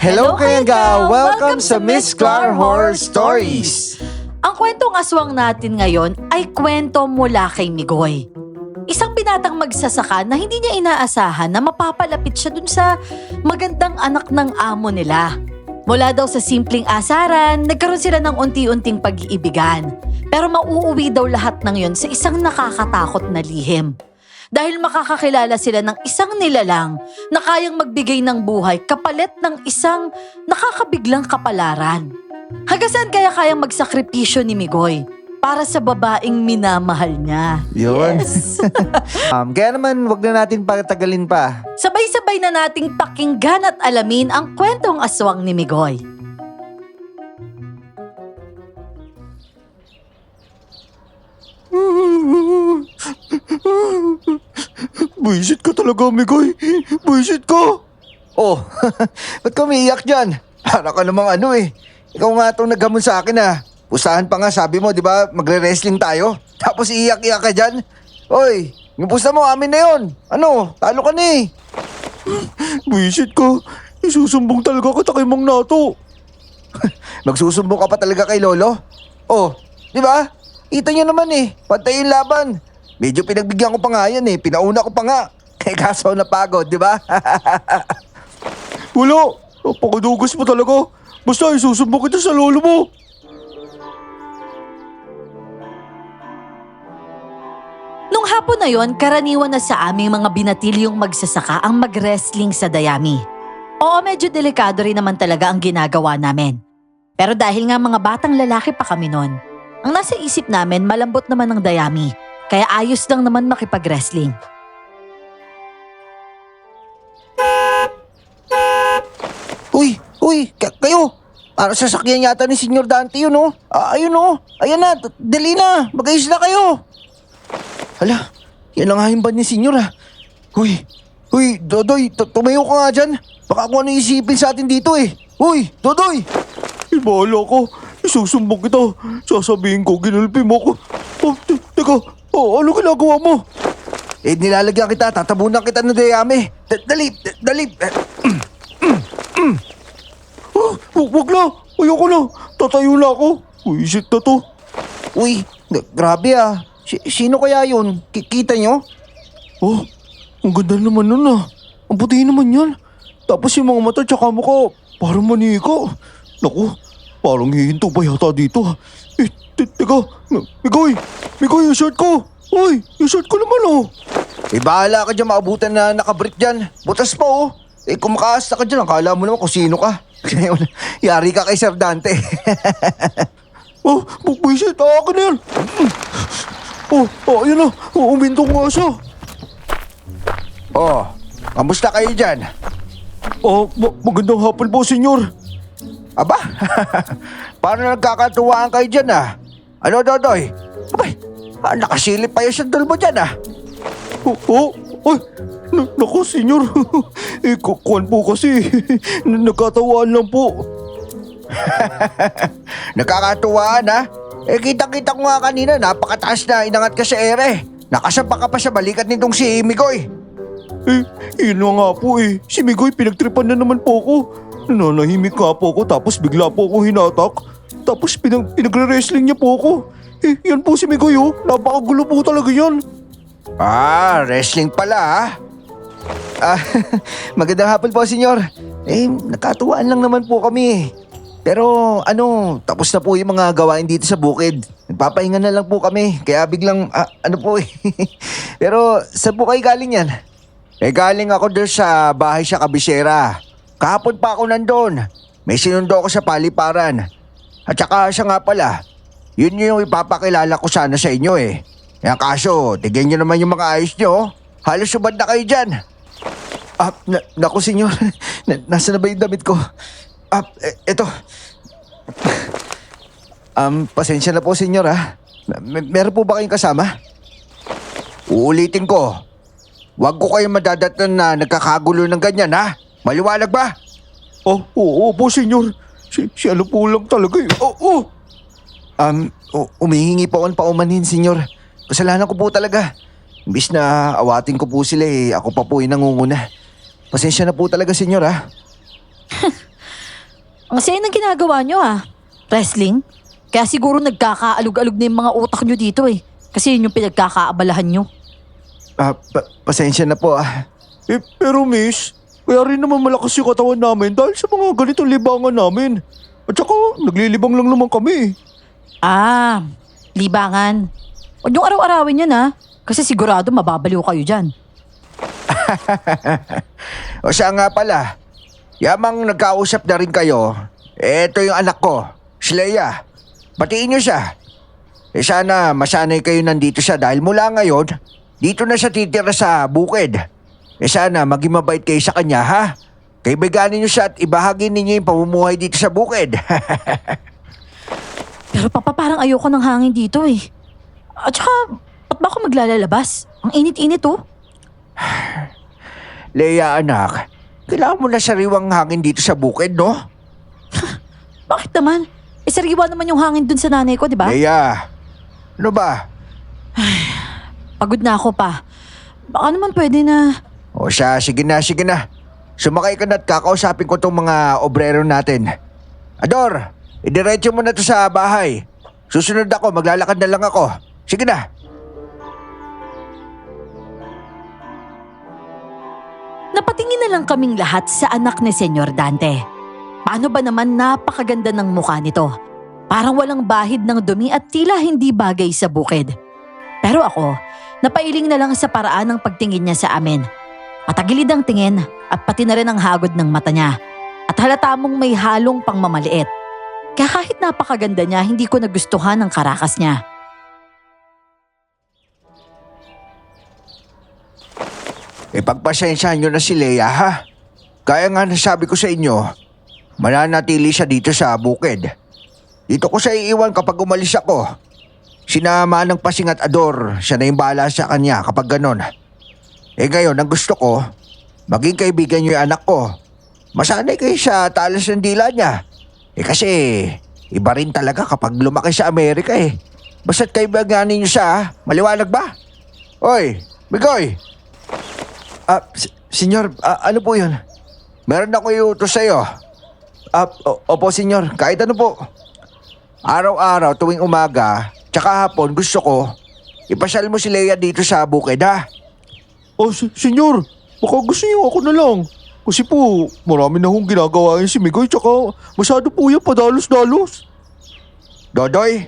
Hello Kenga! Welcome sa Miss Clar Horror Stories! Ang kwentong aswang natin ngayon ay kwento mula kay Migoy. Isang binatang magsasaka na hindi niya inaasahan na mapapalapit siya dun sa magandang anak ng amo nila. Mula daw sa simpleng asaran, nagkaroon sila ng unti-unting pag-iibigan. Pero mauuwi daw lahat ng yon sa isang nakakatakot na lihim. Dahil makakakilala sila ng isang nilalang na kayang magbigay ng buhay kapalit ng isang nakakabiglang kapalaran. Hanggang saan kayang magsakripisyo ni Migoy para sa babaeng minamahal niya? Yun. Yes. Kaya naman, wag na natin patagalin pa. Sabay-sabay na nating pakinggan at alamin ang kwentong aswang ni Migoy. Buisit ka talaga, Migoy. Buisit ka. Oh, ba't ka umiiyak dyan? Para ka namang ano eh. Ikaw nga itong naghamon sa akin ah. Pustahan pa nga sabi mo, di ba, magre-wrestling tayo. Tapos iiyak-iyak ka dyan. Oy, yung pusta mo, amin na yun. Ano, talo ka na eh. Buisit ka. Isusumbong talaga kita kay Mang Nato. Magsusumbong ka pa talaga kay Lolo? Oh, di ba? Kita nyo naman eh, pantay yung laban. Medyo pinagbigyan ko pa nga yan eh, pinauna ko pa nga. Eh kaso napagod, di ba? Wala, napakadugas mo talaga. Basta isusumbong kita sa lolo mo. Nung hapon na yon, karaniwan na sa aming mga binatilyong magsasaka ang mag-wrestling sa dayami. Oo, medyo delikado rin naman talaga ang ginagawa namin. Pero dahil nga mga batang lalaki pa kami nun, ang nasa isip namin malambot naman ang dayami, kaya ayos lang naman makipag-wrestling. Uy, kayo. Para sasakyan yata ni Senyor Dante yun oh. Ayun oh, ayan na, dali na, mag-ayos na kayo. Hala, yan ang hahimban ni Senyor ah. Uy, Dodoy, tumayo ka nga dyan. Baka kung ano isipin sa atin dito eh. Uy, Dodoy! Bahala ko. Isusumbong kita. Sasabihin ko, ginulpi mo ko. Oh, teka, ano ginagawa mo? Eh, nilalagyan kita. Tatabunan kita ng dayami. Dali. Wag na. Ayoko na. Tatayo na ako. Uisit na to. Uy, grabe ah. Sino kaya yun? Kita nyo? Oh, ang ganda naman nun ah. Ang puti naman yan. Tapos yung mga mata tsaka mukha, parang manika. Naku, parang hihinto pa yata dito ah. Teka, Migoy, yung shirt ko. Uy, yung shirt ko naman oh. Eh bahala ka dyan maabutan na nakabrick dyan. Butas pa oh. Eh kung makaasta ka dyan, akala mo naman kung sino ka. Yari ka kay Sir Dante. Oh, buwisit, akin na yan. Ayun na, uminto nga siya. Oh, kamusta kayo dyan? Magandang hapon po, senyor. Aba, parang nagkakatuwaan kayo dyan ah. Ano, Dodoy? Abay, nakasilip pa yung sandal mo dyan ah. Naku, senyor. Kuwan po kasi. Nagkatawaan lang po. Nakakatuwaan ha? Eh kita-kita ko nga kanina, napakataas na inangat ka sa ere. Nakasapa ka pa sa balikat nitong si Migoy. Yun nga po eh. Si Migoy pinagtripan na naman po ako. Nanahimik nga po ako tapos bigla po ako hinatak. Tapos pinagre-wrestling niya po ako. Yan po si Migoy oh. Napakagulo po talaga yan. Wrestling pala ha? Magandang hapon po, senyor. Nakatuwaan lang naman po kami. Pero tapos na po yung mga gawain dito sa bukid. Nagpapahinga na lang po kami. Kaya biglang, Pero saan po kayo galing yan? Galing ako doon sa bahay sa Kabisera. Kahapon pa ako nandun. May sinundo ako sa paliparan. At saka siya nga pala, yun yung ipapakilala ko sana sa inyo eh. Kaya kaso, tigyan nyo naman yung mga ayos nyo. Halos subad na kayo dyan. Naku senyor, nasa na ba yung damit ko? Eto. Pasensya na po senyor ha. Meron po ba kayong kasama? Uulitin ko. Huwag ko kayong madadatnan na nagkakagulo ng ganyan ha. Maliwanag ba? Oo po senyor. Si ano po lang talaga eh. Umihingi po akong paumanhin senyor. Kasalanan ko po talaga. Imbis na awatin ko po sila ako pa po yung nangunguna. Pasensya na po talaga senyor ha. Ang saya ng ginagawa nyo Wrestling? Kaya siguro nagkakaalog-alog na yung mga utak nyo dito Kasi yun yung pinagkakaabalahan nyo. Pasensya na po Pero miss, kaya rin naman malakas yung katawan namin dahil sa mga ganitong libangan namin. At saka, naglilibang lang naman kami. Libangan. Huwag niyong araw-arawin yan Kasi sigurado mababaliw kayo dyan. O siya nga pala, yamang nagkausap na rin kayo, eto yung anak ko, si Leia. Batiin niyo siya. Sana masanay kayo nandito siya dahil mula ngayon, dito na siya titira sa bukid. Sana maging mabait kayo sa kanya, ha? Kaibiganin niyo siya at ibahagi ninyo yung pamumuhay dito sa bukid. Pero papa, parang ayoko ng hangin dito At saka, ba't ba ako maglalabas? Ang init-init Leia, anak, kailangan mo na sariwang hangin dito sa bukid, no? Bakit naman? Sariwa naman yung hangin dun sa nanay ko, di ba? Leia, ano ba? Pagod na ako pa. Baka naman pwede na... O siya, sige na. Sumakay ka na at kakausapin ko tong mga obrero natin. Ador, idiretso mo na to sa bahay. Susunod ako, maglalakad na lang ako. Sige na. Napatingin na lang kaming lahat sa anak ni Senyor Dante. Paano ba naman napakaganda ng mukha nito? Parang walang bahid ng dumi at tila hindi bagay sa bukid. Pero ako, napailing na lang sa paraan ng pagtingin niya sa amin. Matagilid ang tingin at pati na rin ang hagod ng mata niya. At halata mong may halong pangmamaliit. Kaya kahit napakaganda niya, hindi ko nagustuhan ang karakas niya. Pagpasensyahan nyo na si Leia, ha? Kaya nga nasabi ko sa inyo, mananatili siya dito sa bukid. Dito ko siya iiwan kapag umalis ako. Sinama ng Pasing at Ador, siya na yung bahala sa kanya kapag ganon. Ngayon, ang gusto ko, maging kaibigan nyo yung anak ko. Masanay kayo sa talas ng dila niya. Kasi, iba rin talaga kapag lumaki sa Amerika Basta't kaibiganin nyo siya, ha? Maliwanag ba? Oy, Bigoy! Senyor, ano po yun? Meron ako iutos sa'yo. Opo, senyor. Kahit ano po. Araw-araw tuwing umaga, tsaka hapon gusto ko, ipasyal mo si Leia dito sa bukid, ha? Senyor, baka gusto niyo ako na lang. Kasi po, marami na hong ginagawa yun si Migoy, tsaka masyado po yan padalos-dalos. Dodoy,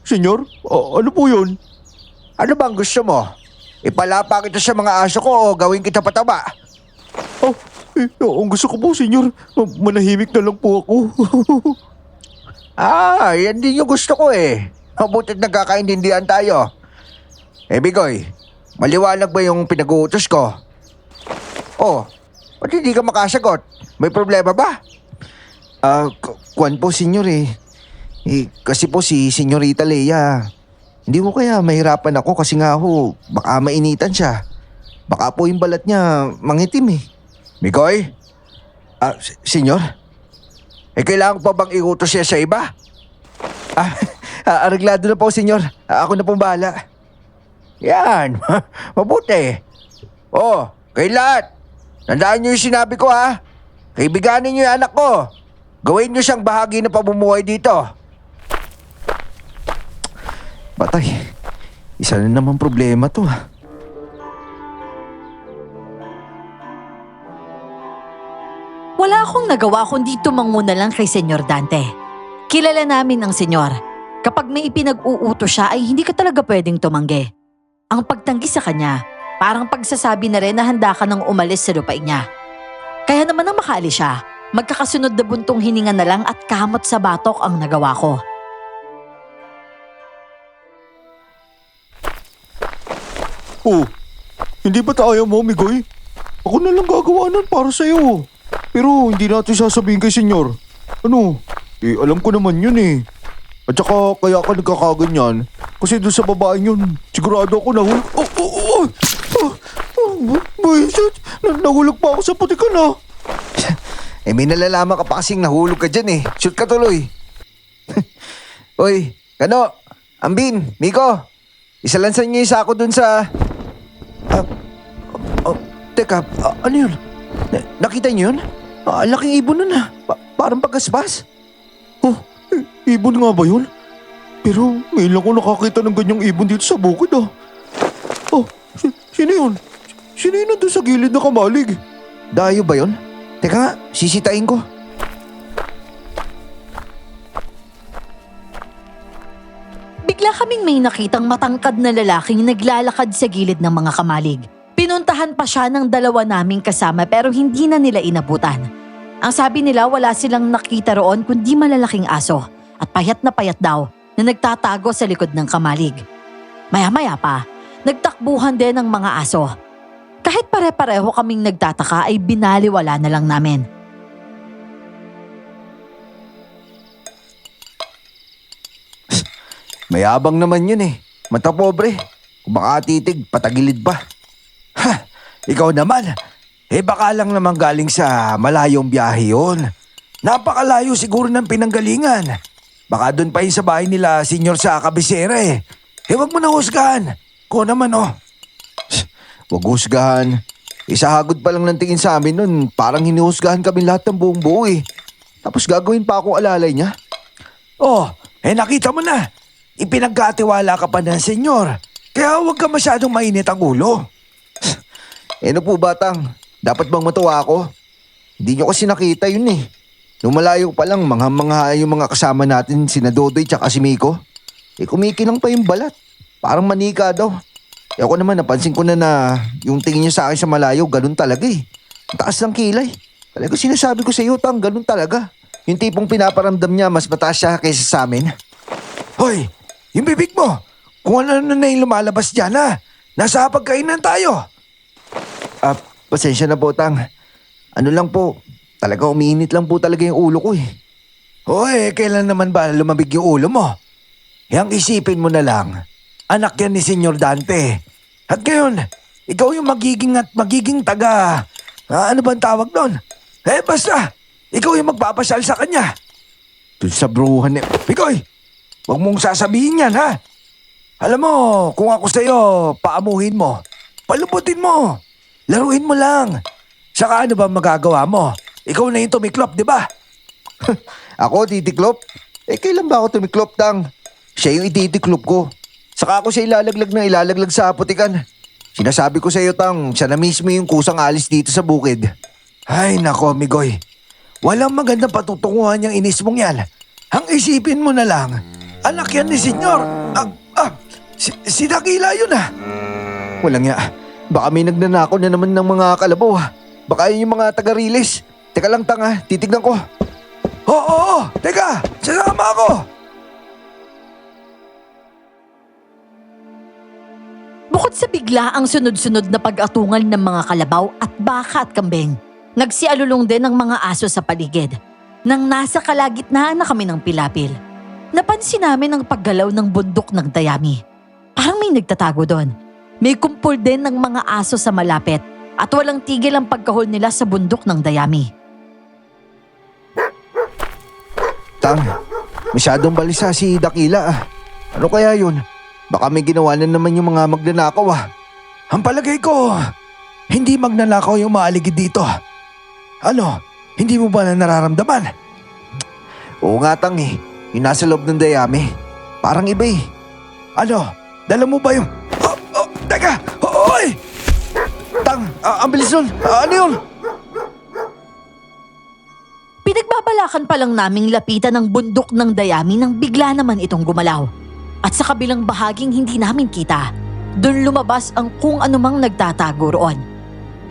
Senyor, ano po yun? ano bang gusto mo? Ipalapa kita sa mga aso ko o gawin kita pataba? Ang gusto ko po, senyor, manahimik na lang po ako. Yan din yung gusto ko Mabuti't nagkakaintindihan tayo. Bigoy, maliwanag ba yung pinag-uutos ko? Ba't hindi ka makasagot? May problema ba? Kuwan po, senyor kasi po si Senyorita Leia, hindi ko kaya mahirapan ako kasi nga baka mainitan siya. Baka po yung balat niya mangitim Bigoy? Senyor? Kailangan pa bang iutos siya sa iba? Areglado na po, senyor. Ako na pong bahala. Yan, mabuti. Kayo lahat, tandaan niyo yung sinabi ko, ha? Kaibiganin niyo yung anak ko. Gawin niyo siyang bahagi ng pamumuhay dito. Batay, isa na naman problema to Wala akong nagawa kundi tumanguna lang kay Senyor Dante. Kilala namin ang senyor. Kapag may ipinag-uuto siya ay hindi ka talaga pwedeng tumanggi. Ang pagtanggi sa kanya, parang pagsasabi na rin na handa ka nang umalis sa lupain niya. Kaya naman nang makaalis siya, magkakasunod na buntong hininga na lang at kamot sa batok ang nagawa ko. Hindi ba tayo mo, Migoy? Ako na lang gagawa nun para sa'yo. Pero hindi natin sasabihin kay senyor. Alam ko naman yun At saka kaya ka nagkakaganyan. Kasi doon sa babae yun, sigurado ako nahulog. Buisit! Nahulog pa ako sa putikan May nalalaman ka pa kasing nahulog ka dyan Shoot ka tuloy. Oy, Kano, Ambin, Miko. Isalansan niyo yung sako dun sa... Teka, ano yun? Nakita niyo yun? Laking ibon nun parang pagkaspas. Oh, ibon nga ba yun? Pero ngayon lang ko nakakita ng ganyang ibon dito sa bukid ah. Oh, sino yun? Sino yun nandun sa gilid na kamalig? Dayo ba yun? Teka nga, sisitain ko. Bigla kaming may nakitang matangkad na lalaking naglalakad sa gilid ng mga kamalig. Pinuntahan pa siya ng dalawa naming kasama pero hindi na nila inabutan. Ang sabi nila wala silang nakita roon kundi malalaking aso at payat na payat daw na nagtatago sa likod ng kamalig. Maya-maya pa, nagtakbuhan din ng mga aso. Kahit pare-pareho kaming nagtataka ay binaliwala na lang namin. Mayabang naman yun eh. Mata pobre. Kung baka titig, patagilid pa. Ha! Ikaw naman. Baka lang naman galing sa malayong biyahe yun. Napakalayo siguro ng pinanggalingan. Baka doon pa yun sa bahay nila, senyor sa kabisera eh. Wag mo na husgahan. Ko naman oh. Wag husgahan. Isahagod pa lang ng tingin sa amin nun, parang hinihusgahan kami lahat ng buong buo eh. Tapos gagawin pa akong alalay niya. Oh, nakita mo na. Ipinagkatiwala ka pa ng senyor. Kaya huwag ka masyadong mainit ang ulo. Ano po batang, dapat bang matuwa ako? Hindi nyo kasi nakita yun eh. Nung malayo pa lang, mga yung mga kasama natin, sina Dodoy tsaka si Miko. Kumikinang pa yung balat. Parang manika daw. Ako naman napansin ko na yung tingin niya sa akin sa malayo, ganun talaga eh. Ang taas ng kilay. Talaga sinasabi ko sa iyo, Tang, ganun talaga. Yung tipong pinaparamdam niya, mas mataas siya kaysa sa amin. Hoy! Yung bibig mo, kung ano na yung lumalabas dyan ha. Nasa pagkainan tayo. Pasensya na po, Tang. Ano lang po, talaga umiinit lang po talaga yung ulo ko eh. Hoy, kailan naman ba lumabig yung ulo mo? Yang isipin mo na lang, anak yan ni Senyor Dante. At ngayon, ikaw yung magiging taga, ano bang tawag doon? Basta, ikaw yung magpapasal sa kanya. Doon sa bruhan eh. Picoy! Huwag mong sasabihin yan, ha? Alam mo, kung ako sa'yo, paamuhin mo. Palubutin mo. Laruin mo lang. Saka ano ba magagawa mo? Ikaw na yung tumiklop, di ba? Ako, titiklop? Kailan ba ako tumiklop, Tang? Siya yung ititiklop ko. Saka ako siya ilalaglag sa aputikan. Sinasabi ko sa'yo, Tang, siya na mismo yung kusang alis dito sa bukid. Ay, nako, Migoy. Walang magandang patutunguhan yung inis mong yan. Ang isipin mo na lang, anak yan ni Senyor. Si Dakila yun ah. Walang nga. Baka may nagnanakaw na naman ng mga kalabaw ah. Baka yun yung mga taga-riles. Teka lang, Tang ah, titignan ko. Oo, teka, sasama ako. Bukod sa bigla ang sunod-sunod na pag-atungal ng mga kalabaw at baka at kambing, nagsialulong din ang mga aso sa paligid. Nang nasa kalagitnaan na kami ng pilapil, napansin namin ang paggalaw ng bundok ng Dayami. Parang may nagtatago doon. May kumpul din ng mga aso sa malapit at walang tigil ang pagkahol nila sa bundok ng Dayami. Tang, masyadong balisa si Dakila ah. Ano kaya yun? Baka may ginawa na naman yung mga magnanakaw ah. Ang palagay ko, hindi magnanakaw yung maaligid dito. Ano, hindi mo ba na nararamdaman? Oo nga, Tang eh. Yung nasa loob ng Dayami. Parang iba eh. Ano, dala mo ba yung... teka! Oy! Tang, ang bilis nun. Ano yun? Pinagbabalakan pa lang naming lapitan ng bundok ng Dayami nang bigla naman itong gumalaw. At sa kabilang bahaging hindi namin kita, doon lumabas ang kung anumang nagtatago roon.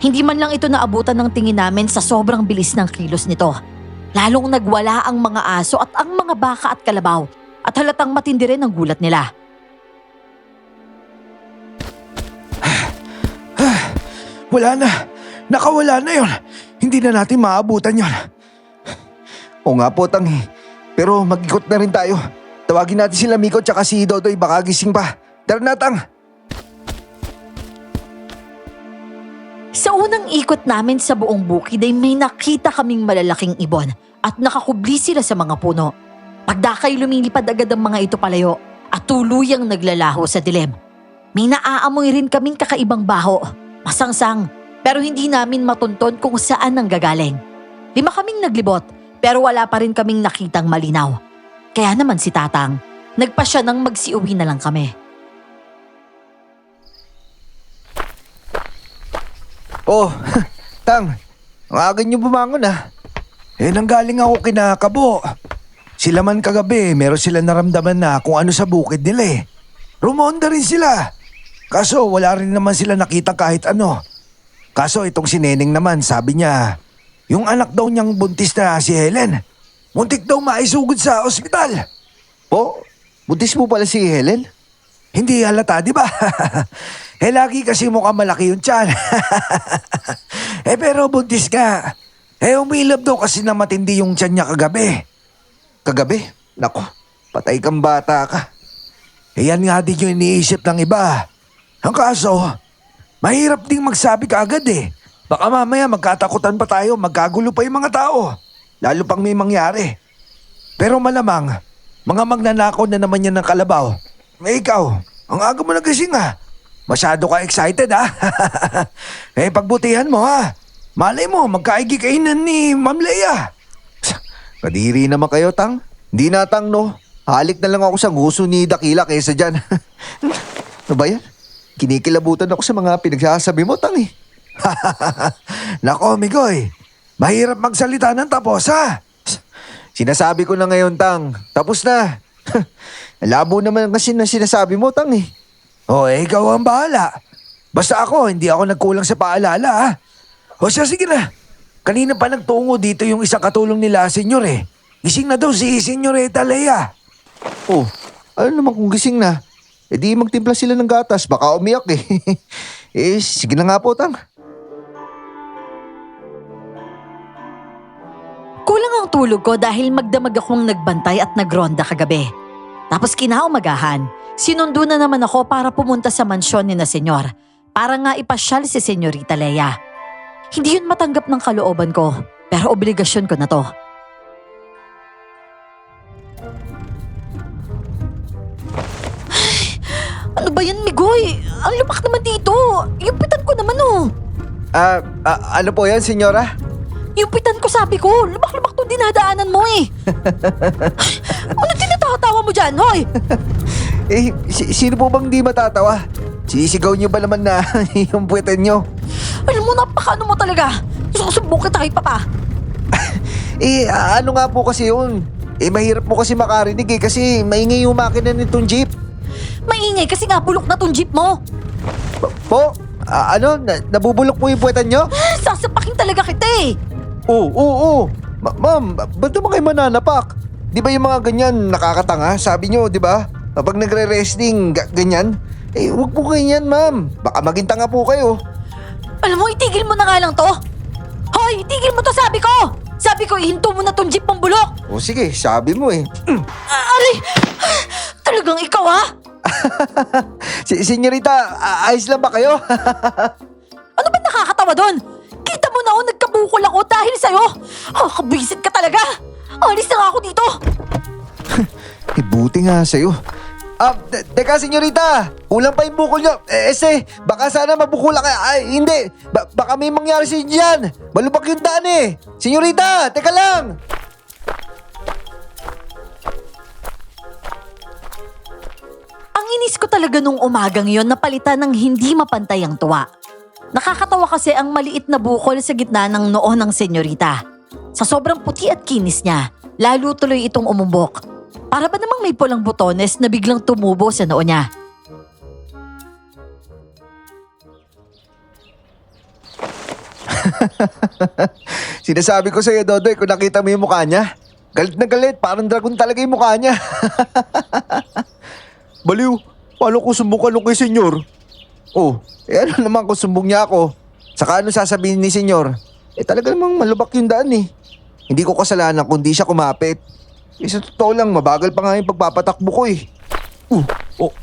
Hindi man lang ito naabutan ng tingin namin sa sobrang bilis ng kilos nito. Lalong nagwala ang mga aso at ang mga baka at kalabaw at halatang matindi rin ang gulat nila. Wala na. Nakawala na yon. Hindi na natin maabutan yon. Oo nga po, Tang eh. Pero mag-ikot na rin tayo. Tawagin natin sila Miko tsaka si Dodoy, baka gising pa. Tara na, Tang. Sa unang ikot namin sa buong bukid ay may nakita kaming malalaking ibon at nakakubli sila sa mga puno. Pagdakay lumilipad agad ang mga ito palayo at tuluyang naglalaho sa dilim. May naaamoy rin kaming kakaibang baho, masangsang, pero hindi namin matunton kung saan nanggagaling. 5 kaming naglibot, pero wala pa rin kaming nakitang malinaw. Kaya naman si Tatang, nagpasya nang magsiuwi na lang kami. Oh, Tang, ang aga niyo bumangon ah. Nanggaling ako kina Kabo. Sila man kagabi, meron sila naramdaman na kung ano sa bukid nila eh. Rumonda rin sila. Kaso wala rin naman sila nakita kahit ano. Kaso itong si Neneng naman, sabi niya, yung anak daw niyang buntis na si Helen, muntik daw maisugod sa ospital. Po, buntis mo pala si Helen? Hindi halata, di ba? Lagi kasi mukhang malaki yung tiyan. Pero buntis ka. Umilab daw kasi na matindi yung tiyan niya kagabi. Kagabi? Nako, patay kang bata ka. Yan nga din yung iniisip ng iba. Ang kaso, mahirap ding magsabi kaagad eh. Baka mamaya magkatakutan pa tayo, magkagulo pa yung mga tao. Lalo pang may mangyari. Pero malamang, mga magnanakaw na naman yan ng kalabaw. Ikaw, ang aga mo nagising ah. Masyado ka excited ah. Pagbutihan mo ah. Malay mo, magkaigi-kainan ni Ma'am Leia. Kadiri naman kayo, Tang. Hindi na, Tang, no? Halik na lang ako sa nguso ni Dakila kaysa dyan. Ano ba yan? Kinikilabutan ako sa mga pinagsasabi mo, Tang eh. Nako, Migoy. Mahirap magsalita ng tapos, ha? Sinasabi ko na ngayon, Tang. Tapos na. Labo naman kasi na sinasabi mo, Tang eh. Ikaw ang bahala. Basta ako, hindi ako nagkulang sa paalala, ha? Sige na. Kanina pa nagtungo dito yung isang katulong nila, senyor eh. Gising na daw si Senyorita Leia. Ano naman kung gising na? Di magtimpla sila ng gatas, baka umiyak eh. Sige na nga po, Tang. Kulang ang tulog ko dahil magdamag akong nagbantay at nagronda kagabi. Tapos kinaumagahan, sinundo na naman ako para pumunta sa mansyon ni na senyor. Para nga ipasyal si Senyorita Leia. Hindi yun matanggap ng kalooban ko, pero obligasyon ko na to. Ano ba yan, Migoy? Ang lumak naman dito. Yung pitan ko naman Ano po yan, senyora? Yung pitan ko sabi ko, lumak-lumak to dinadaanan mo eh. Ano tinatawa mo dyan, hoy? Sino po bang di matatawa? Sisigaw niyo ba naman na yung puwetan niyo? Alam mo, napakaano mo talaga. Susubok kita kay Papa. Ano nga po kasi yun? Mahirap mo kasi makarinig eh kasi maingay yung makina nitong jeep. Maingay kasi nga bulok na tong jeep mo. Po? Nabubulok mo yung puwetan niyo? Sasapakin talaga kita eh. Oo. Ma'am, ba't naman kayo mananapak? Di ba yung mga ganyan nakakatanga? Sabi niyo, di ba? Kapag nagre-wrestling, ganyan? Huwag po ganyan, ma'am. Baka maging tanga po kayo. Alam mo, itigil mo na nga lang to. Hoy, itigil mo to sabi ko. Sabi ko, ihinto mo na tong jeep mong bulok. Sige, sabi mo eh. Alay, talagang ikaw ha? Senyorita, ayos lang ba kayo? Ano ba nakakatawa doon? Kita mo na ako, nagkabukol ako dahil sa'yo. Kabwisit ka talaga. Alis na nga ako dito. Buti nga sa'yo. Teka, senyorita. Kulang pa yung bukol nyo. Baka sana mabukula ka. Hindi. Baka may mangyari sa inyo dyan. Malubak yung daan eh. Senyorita, teka lang. Ang inis ko talaga nung umagang yon napalitan ng hindi mapantay ang tuwa. Nakakatawa kasi ang maliit na bukol sa gitna ng noo ng senyorita. Sa sobrang puti at kinis niya, lalo tuloy itong umumbok. Para ba namang may pulang botones na biglang tumubo sa noo niya? Sinasabi ko sa'yo, Dodoy, kung nakita mo yung mukha niya. Galit na galit, parang dragon talaga yung mukha niya. Baliw, paano ko sumbukan nung kay senyor? Ano naman kung sumbong niya ako? Saka ano sasabihin ni senyor? Talaga namang malubak yung daan eh. Hindi ko kasalanan kundi siya kumapit. Sa totoo lang, mabagal pa nga yung pagpapatakbo ko eh.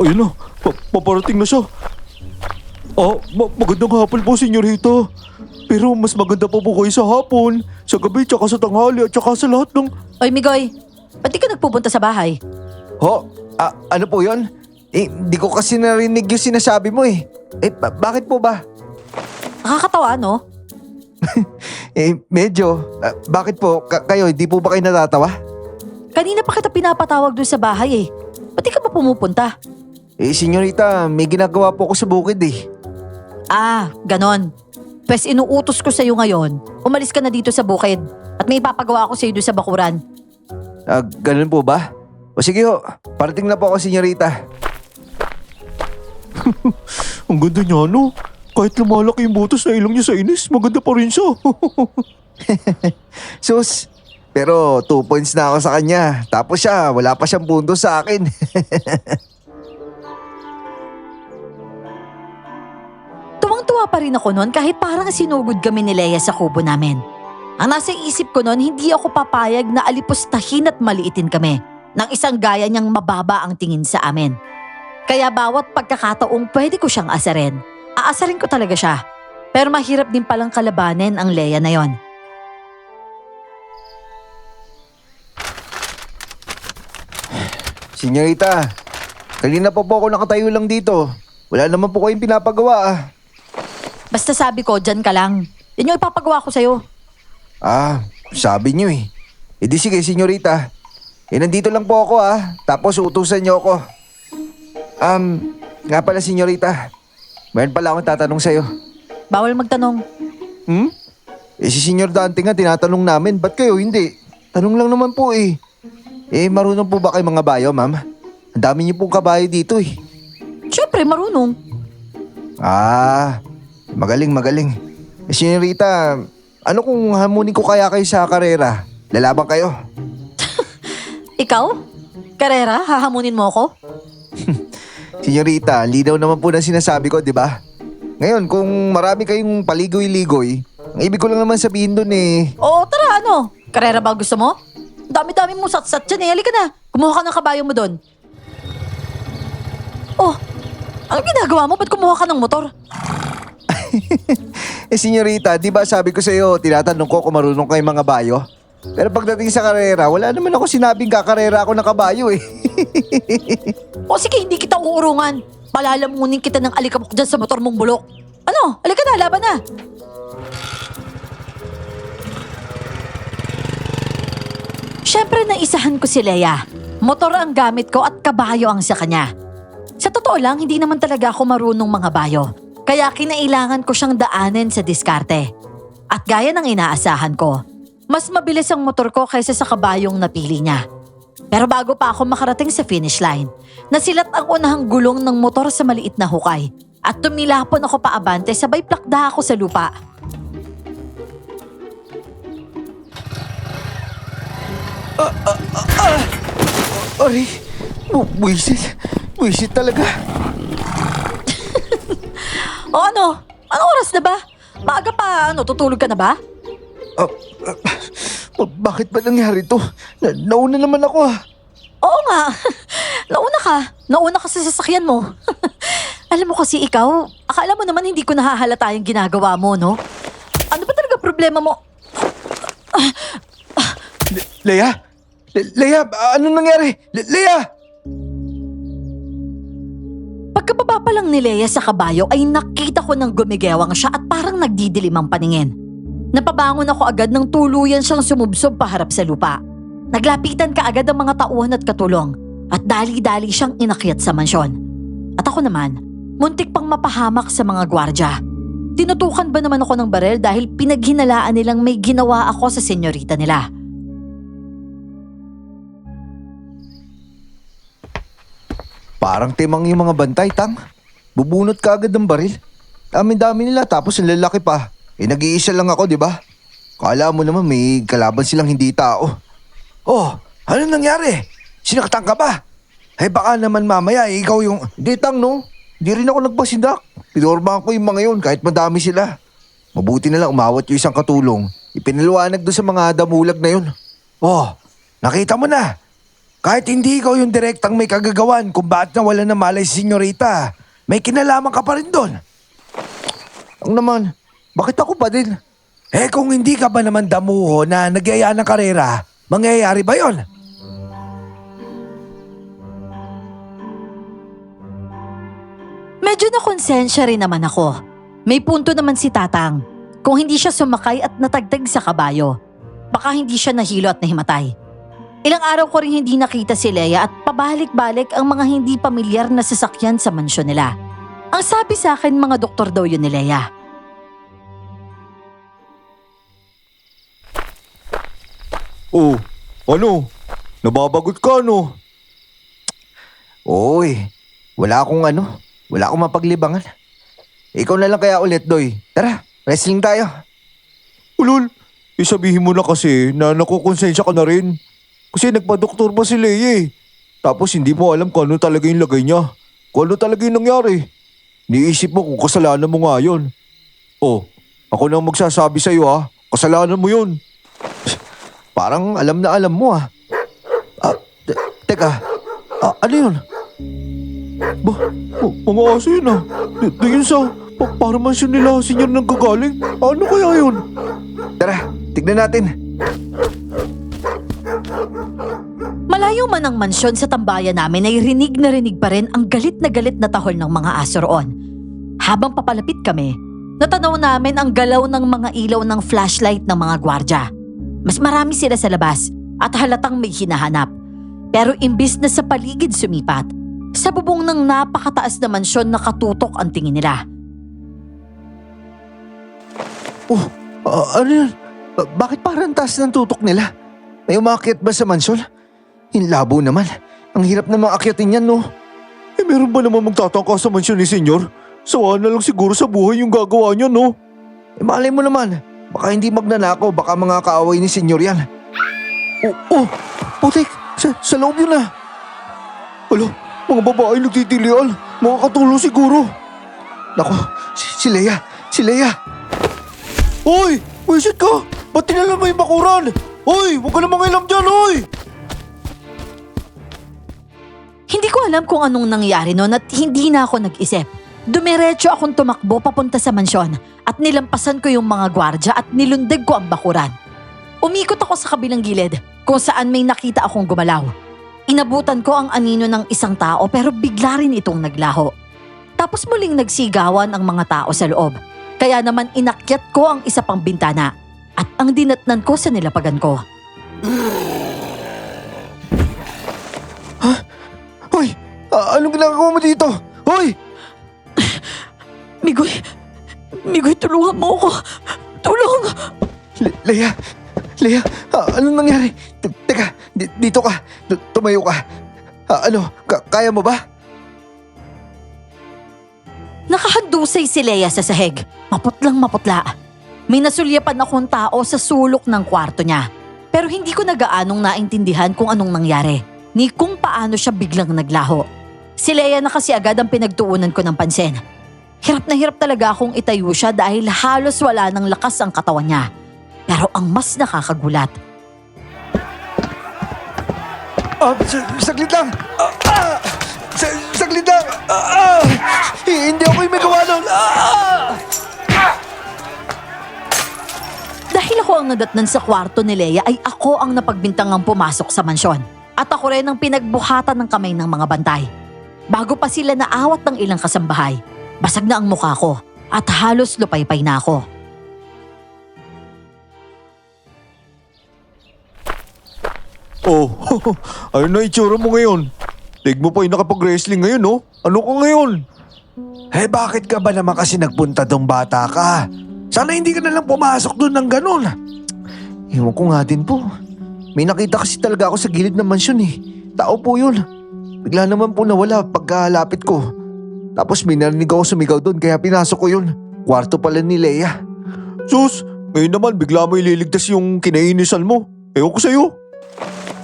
Ayun na. Paparating na siya. Magandang hapon po, senyorita. Pero mas maganda pa po kayo sa hapon, sa gabi, tsaka sa tanghali, at tsaka sa lahat ng... Oy, Migoy, ba't di ka nagpupunta sa bahay? Ano po yun? Hindi ko kasi narinig yung sinasabi mo eh. Bakit po ba? Nakakatawa, no? Medyo. Bakit po? Kayo, hindi po ba kayo natatawa? Kanina pa kita pinapatawag dun sa bahay eh. Ba't di ka ba pumupunta? Senyorita, may ginagawa po ako sa bukid eh. Ah, ganon. Pwes inuutos ko sa'yo ngayon, umalis ka na dito sa bukid at may ipapagawa ako sa'yo doon sa bakuran. Ganun po ba? O sige ho, parating na po ako, senyorita. Ang ganda niya, no? Kahit lumalaki yung butas na ilong niya sa inis, maganda pa rin siya. Sus, pero 2 points na ako sa kanya. Tapos siya, wala pa siyang punto sa akin. Tuwang-tuwa pa rin ako noon kahit parang sinugod kami ni Leia sa kubo namin. Ang nasa isip ko noon, hindi ako papayag na alipustahin at maliitin kami ng isang gaya niyang mababa ang tingin sa amin. Kaya bawat pagkakataong pwede ko siyang asarin, aasarin ko talaga siya. Pero mahirap din palang kalabanin ang Leia na yon. Senyorita, kanina pa po ako nakatayo lang dito. Wala naman po kayong pinapagawa ah. Basta sabi ko, dyan ka lang. Yan yung ipapagawa ko sa'yo. Sabi niyo eh. E di sige, senyorita. Nandito lang po ako ah. Tapos utusan niyo ako. Nga pala senyorita. Mayroon pala akong tatanong sa'yo. Bawal magtanong. Si Senyor Dante nga tinatanong namin, ba't kayo hindi? Tanong lang naman po eh. Marunong po ba kayo mga bayo, ma'am? Ang dami niyo pong kabayo dito eh. Siyempre, marunong. Magaling. Senyorita, ano kung hamunin ko kaya kayo sa karera? Lalaban kayo? Ikaw? Karera, hahamunin mo ako? Senyorita, linaw naman po na sinasabi ko, di ba? Ngayon, kung marami kayong paligoy-ligoy, ang ibig ko lang naman sabihin dun eh. Oo, tara, ano? Karera ba gusto mo? Dami-dami mo sat-sat dyan eh. Halika na. Kumuha ka ng kabayo mo doon. Oh, anong ginagawa mo? Ba't kumuha ka ng motor? Senyorita, di ba sabi ko sa iyo, tinatanong ko kung marunong kayo mga bayo? Pero pagdating sa karera, wala naman ako sinabing kakarera ako ng kabayo eh. O sige, hindi kita uurungan. Palalamunin kita ng alikabok dyan sa motor mong bulok. Ano? Halika na, laban na. Siyempre naisahan ko si Leia. Motor ang gamit ko at kabayo ang sa kanya. Sa totoo lang, hindi naman talaga ako marunong mga bayo. Kaya kinailangan ko siyang daanin sa diskarte. At gaya ng inaasahan ko, mas mabilis ang motor ko kaysa sa kabayong napili niya. Pero bago pa ako makarating sa finish line, nasilat ang unahang gulong ng motor sa maliit na hukay. At tumilapon ako paabante sabay plakda ako sa lupa. Aray, buwisit talaga. O ano? Anong oras na ba? Maaga pa, tutulog ka na ba? Bakit ba nangyari to? Nauna naman ako ah. Oo nga. Nauna ka. Nauna ka sa sasakyan mo. Alam mo kasi ikaw, akala mo naman hindi ko nahahalata yung ginagawa mo, no? Ano ba talaga problema mo? Leia? Leia, ano nangyari? Leia! Pagkababa pa lang ni Leia sa kabayo ay nakita ko ng gumigewang siya at parang nagdidilim ang paningin. Napabangon ako agad nang tuluyan siyang sumubsob paharap sa lupa. Naglapitan ka agad ang mga tauhan at katulong at dali-dali siyang inakyat sa mansyon. At ako naman, muntik pang mapahamak sa mga gwardya. Tinutukan ba naman ako ng barel dahil pinaghinalaan nilang may ginawa ako sa senyorita nila? Parang timang yung mga bantay, Tang. Bubunot ka agad ng baril. Dami-dami nila tapos ang lalaki pa. Nag-iisa lang ako, di ba? Kala mo naman may kalaban silang hindi tao. Oh, ano nangyari? Sinaktan ka ba? Baka naman mamaya ikaw yung... Hindi, Tang, no? Hindi rin ako nagpasindak. Pinormahan ko yung mga yun kahit madami sila. Mabuti na lang umawat yung isang katulong. Ipinaliwanag doon sa mga damulag na yun. Oh, nakita mo na. Kahit hindi ikaw yung direktang may kagagawan kung bakit nawala na malay si senyorita, may kinalaman ka pa rin doon. Ang naman, bakit ako pa din? Kung hindi ka ba naman damuho na nagyaya ng karera, mangyayari ba yon? Medyo nakonsensya rin naman ako. May punto naman si Tatang. Kung hindi siya sumakay at natagtag sa kabayo, baka hindi siya nahilo at nahimatay. Ilang araw ko rin hindi nakita si Leia at pabalik-balik ang mga hindi pamilyar na sasakyan sa mansyon nila. Ang sabi sa akin, mga doktor daw yun ni Leia. Oh, ano? Nababagot ka, no? Oy, wala akong mapaglibangan. Ikaw na lang kaya ulit, Doy. Tara, wrestling tayo. Ulol, sabihin mo na kasi na nakukonsensya ka na rin. Kasi nagpa-doktor pa si Leia eh. Tapos hindi mo alam kung ano talaga yung lagay niya. Kung ano talaga yung nangyari. Niisip mo kung kasalanan mo nga yun. Oh, ako nang magsasabi sa'yo ha. Kasalanan mo yun. Parang alam na alam mo ah. Teka, ano yun? Mga aso yun ah. Tingin sa para mansyon nila senyor nang gagaling. Ano kaya yun? Tara, tignan natin. Malayo man ang mansyon sa tambayan namin ay rinig na rinig pa rin ang galit na tahol ng mga aso roon. Habang papalapit kami, natanaw namin ang galaw ng mga ilaw ng flashlight ng mga gwardya. Mas marami sila sa labas at halatang may hinahanap. Pero imbis na sa paligid sumipat, sa bubong ng napakataas na mansyon nakatutok ang tingin nila. Oh, ano yun? Bakit parang taas ng tutok nila? May umakyat ba sa mansyon? Labo naman. Ang hirap na maakyatin yan, no? Meron ba naman magtatangka sa mansyon ni senyor? Sawa na lang siguro sa buhay yung gagawa niya, no? Malay mo naman. Baka hindi magnanakaw, baka mga kaaway ni senyor yan. Putik, sa loob yun ah. Alo, mga babae nagtitilian. Mga katulong siguro. Nako, si Leia. Hoy! Wisit ka! Ba't tinalam mo yung bakuran? Hoy! Huwag ka na mangilam dyan, hoy! Hindi ko alam kung anong nangyari noon at hindi na ako nag-isip. Dumiretso akong tumakbo papunta sa mansyon at nilampasan ko yung mga gwardya at nilundag ko ang bakuran. Umikot ako sa kabilang gilid kung saan may nakita akong gumalaw. Inabutan ko ang anino ng isang tao pero bigla rin itong naglaho. Tapos muling nagsigawan ang mga tao sa loob. Kaya naman inakyat ko ang isa pang bintana at ang dinatnan ko sa nilapagan ko. Hoy, anong ginagawa mo dito? Hoy! Migoy, tulungan mo ako. Tulong! Leia, anong nangyari? Teka, dito ka. Tumayo ka. Kaya mo ba? Nakahandusay si Leia sa sahig. Maputla. May nasulyapan akong tao sa sulok ng kwarto niya. Pero hindi ko na gaanong naintindihan kung anong nangyari, ni kung paano siya biglang naglaho. Si Leia na kasi agad ang pinagtuunan ko ng pansin. Hirap na hirap talaga akong itayo siya dahil halos wala ng lakas ang katawan niya. Pero ang mas nakakagulat, Saglit lang. Saglit lang. Hindi ako yung may gawa nun. dahil ako ang nadatnan sa kwarto ni Leia ay ako ang napagbintangang pumasok sa mansyon. At ako rin ang pinagbuhatan ng kamay ng mga bantay. Bago pa sila naawat ng ilang kasambahay, basag na ang mukha ko at halos lupaypay na ako. Oh, ano na itsura mo ngayon? Tig mo pa yung nakapag-wrestling ngayon, no? Ano ka ngayon? Bakit ka ba naman kasi nagpunta dong bata ka? Sana hindi ka na lang pumasok doon ng ganun. Ewan ko nga din po. May nakita kasi talaga ako sa gilid ng mansyon eh. Tao po yun. Bigla naman po nawala pagkalapit ko. Tapos may narinig ako sumigaw doon kaya pinasok ko yun. Kwarto pala ni Leia. Sus, ngayon naman bigla mo ililigtas yung kinainisan mo. Ewan ko sa'yo.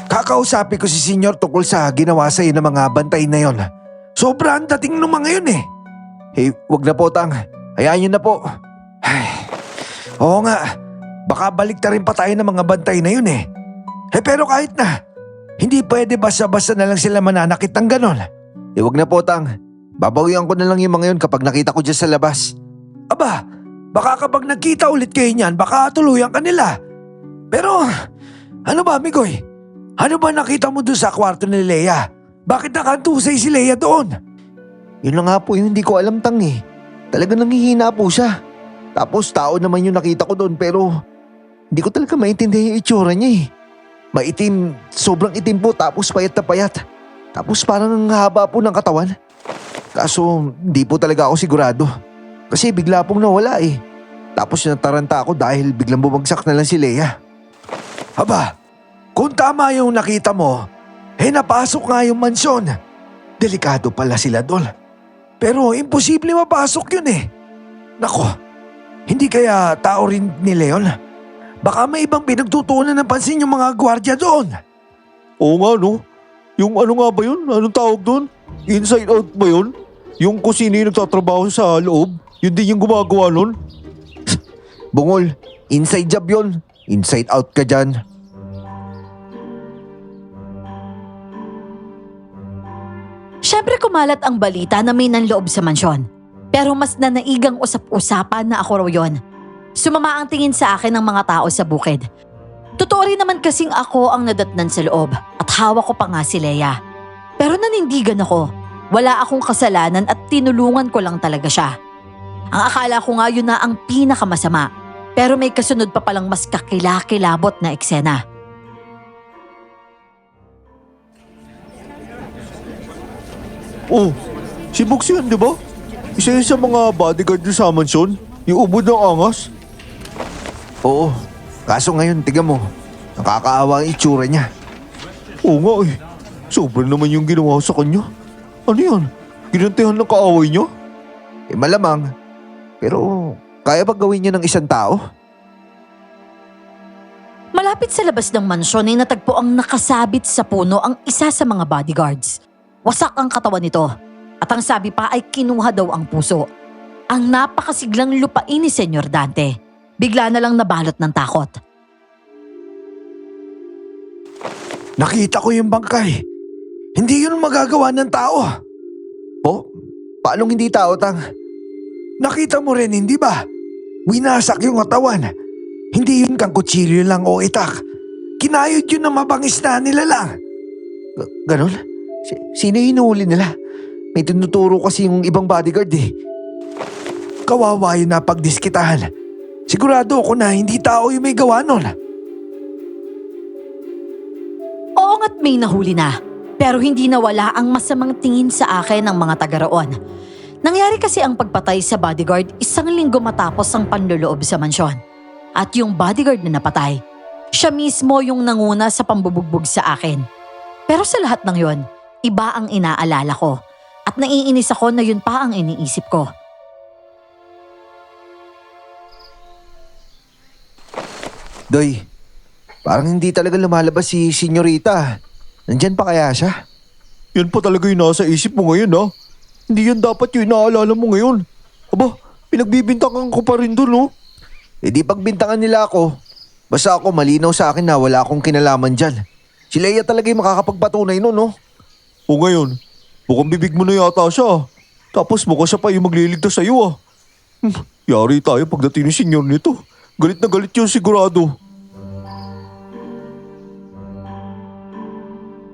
Kakausapin ko si Senyor tungkol sa ginawa sa'yo ng mga bantay na yon. Sobrang dating ng mga yun eh. Wag na po Tang. Hayaan niyo na po. Oo nga, baka balik na rin pa tayo ng mga bantay na yun eh. Pero kahit na, hindi pwede basta-basta na lang sila mananakit ng ganon. Wag na po Tang. Babawian ko na lang yung mga yun kapag nakita ko dyan sa labas. Aba, baka kapag nagkita ulit kayo niyan, baka tuluyan ka nila. Pero, ano ba Migoy? Ano ba nakita mo doon sa kwarto ni Leia? Bakit nakantusay si Leia doon? Yun lang nga po yung hindi ko alam Tang eh. Talagang nanghihina po siya. Tapos tao naman yung nakita ko doon pero hindi ko talaga maintindihan yung itsura niya eh. Maitim, sobrang itim po tapos payat na payat. Tapos parang ang haba po ng katawan. Kaso hindi po talaga ako sigurado. Kasi bigla pong nawala eh. Tapos nataranta ako dahil biglang bumagsak na lang si Leia. Aba, kung tama yung nakita mo, napasok nga yung mansyon. Delikado pala sila doon. Pero imposible mapasok yun eh. Nako, hindi kaya tao rin ni Leon? Baka may ibang pinagtutuunan ng pansin yung mga gwardiya doon. Oo nga no. Yung ano nga ba yun? Anong tawag doon? Inside out ba yun? Yung kung sino yung nagtatrabaho sa loob? Yun din yung gumagawa nun? Bungol, inside job yun. Inside out ka dyan. Siyempre kumalat ang balita na may nanloob sa mansyon. Pero mas nanaigang usap-usapan na ako raw yun. Sumama ang tingin sa akin ng mga tao sa bukid. Totoo rin naman kasing ako ang nadatnan sa loob at hawak ko pa nga si Leia. Pero nanindigan ako. Wala akong kasalanan at tinulungan ko lang talaga siya. Ang akala ko nga yun na ang pinakamasama. Pero may kasunod pa palang mas kakilakilabot na eksena. Oh, si Box yun, di ba? Isa yun sa mga bodyguard nyo sa mansyon? Yung ubod ng angas? Oo, kaso ngayon tiga mo. Nakakaawa ang itsura niya. Oo nga eh. Sobrang naman yung ginawa sa kanya. Ano yan? Ginantihan ng kaaway niya? Malamang. Pero kaya ba gawin niya ng isang tao? Malapit sa labas ng mansyon ay natagpo ang nakasabit sa puno ang isa sa mga bodyguards. Wasak ang katawan nito at ang sabi pa ay kinuha daw ang puso. Ang napakasiglang lupain ni Senyor Dante. Bigla na lang nabalot ng takot. Nakita ko yung bangkay. Hindi yun magagawa ng tao. Po? Paano hindi tao, Tang? Nakita mo rin, hindi ba? Winasak yung katawan. Hindi yun kang kutsilyo lang o itak. Kinayod yun na mabangis na nila lang. Ganon? Sino hinuhuli nila? May tinuturo kasi yung ibang bodyguard eh. Kawawa yun na pagdiskitahan. Sigurado ako na hindi tao yung may gawa nun. Oo nga't may nahuli na. Pero hindi nawala ang masamang tingin sa akin ng mga taga-roon. Nangyari kasi ang pagpatay sa bodyguard 1 linggo matapos ang panloloob sa mansyon. At yung bodyguard na napatay, siya mismo yung nanguna sa pambubugbog sa akin. Pero sa lahat ng yon, iba ang inaalala ko. At naiinis ako na yun pa ang iniisip ko. Doy, parang hindi talaga lumalabas si Senyorita. Nandyan pa kaya siya? Yan pa talaga yung nasa isip mo ngayon ha. Hindi yan dapat yung inaalala mo ngayon. Aba, pinagbibintangan ko pa rin dun no. Di pagbintangan nila ako. Basta ako malinaw sa akin na wala akong kinalaman dyan. Si Leia talaga yung makakapagpatunay nun no. O ngayon, mukhang bibig mo na yata siya. Tapos mukhang siya pa yung magliligtas sa'yo ah. Yari tayo pagdating ni senyor nito. Galit na galit yun sigurado.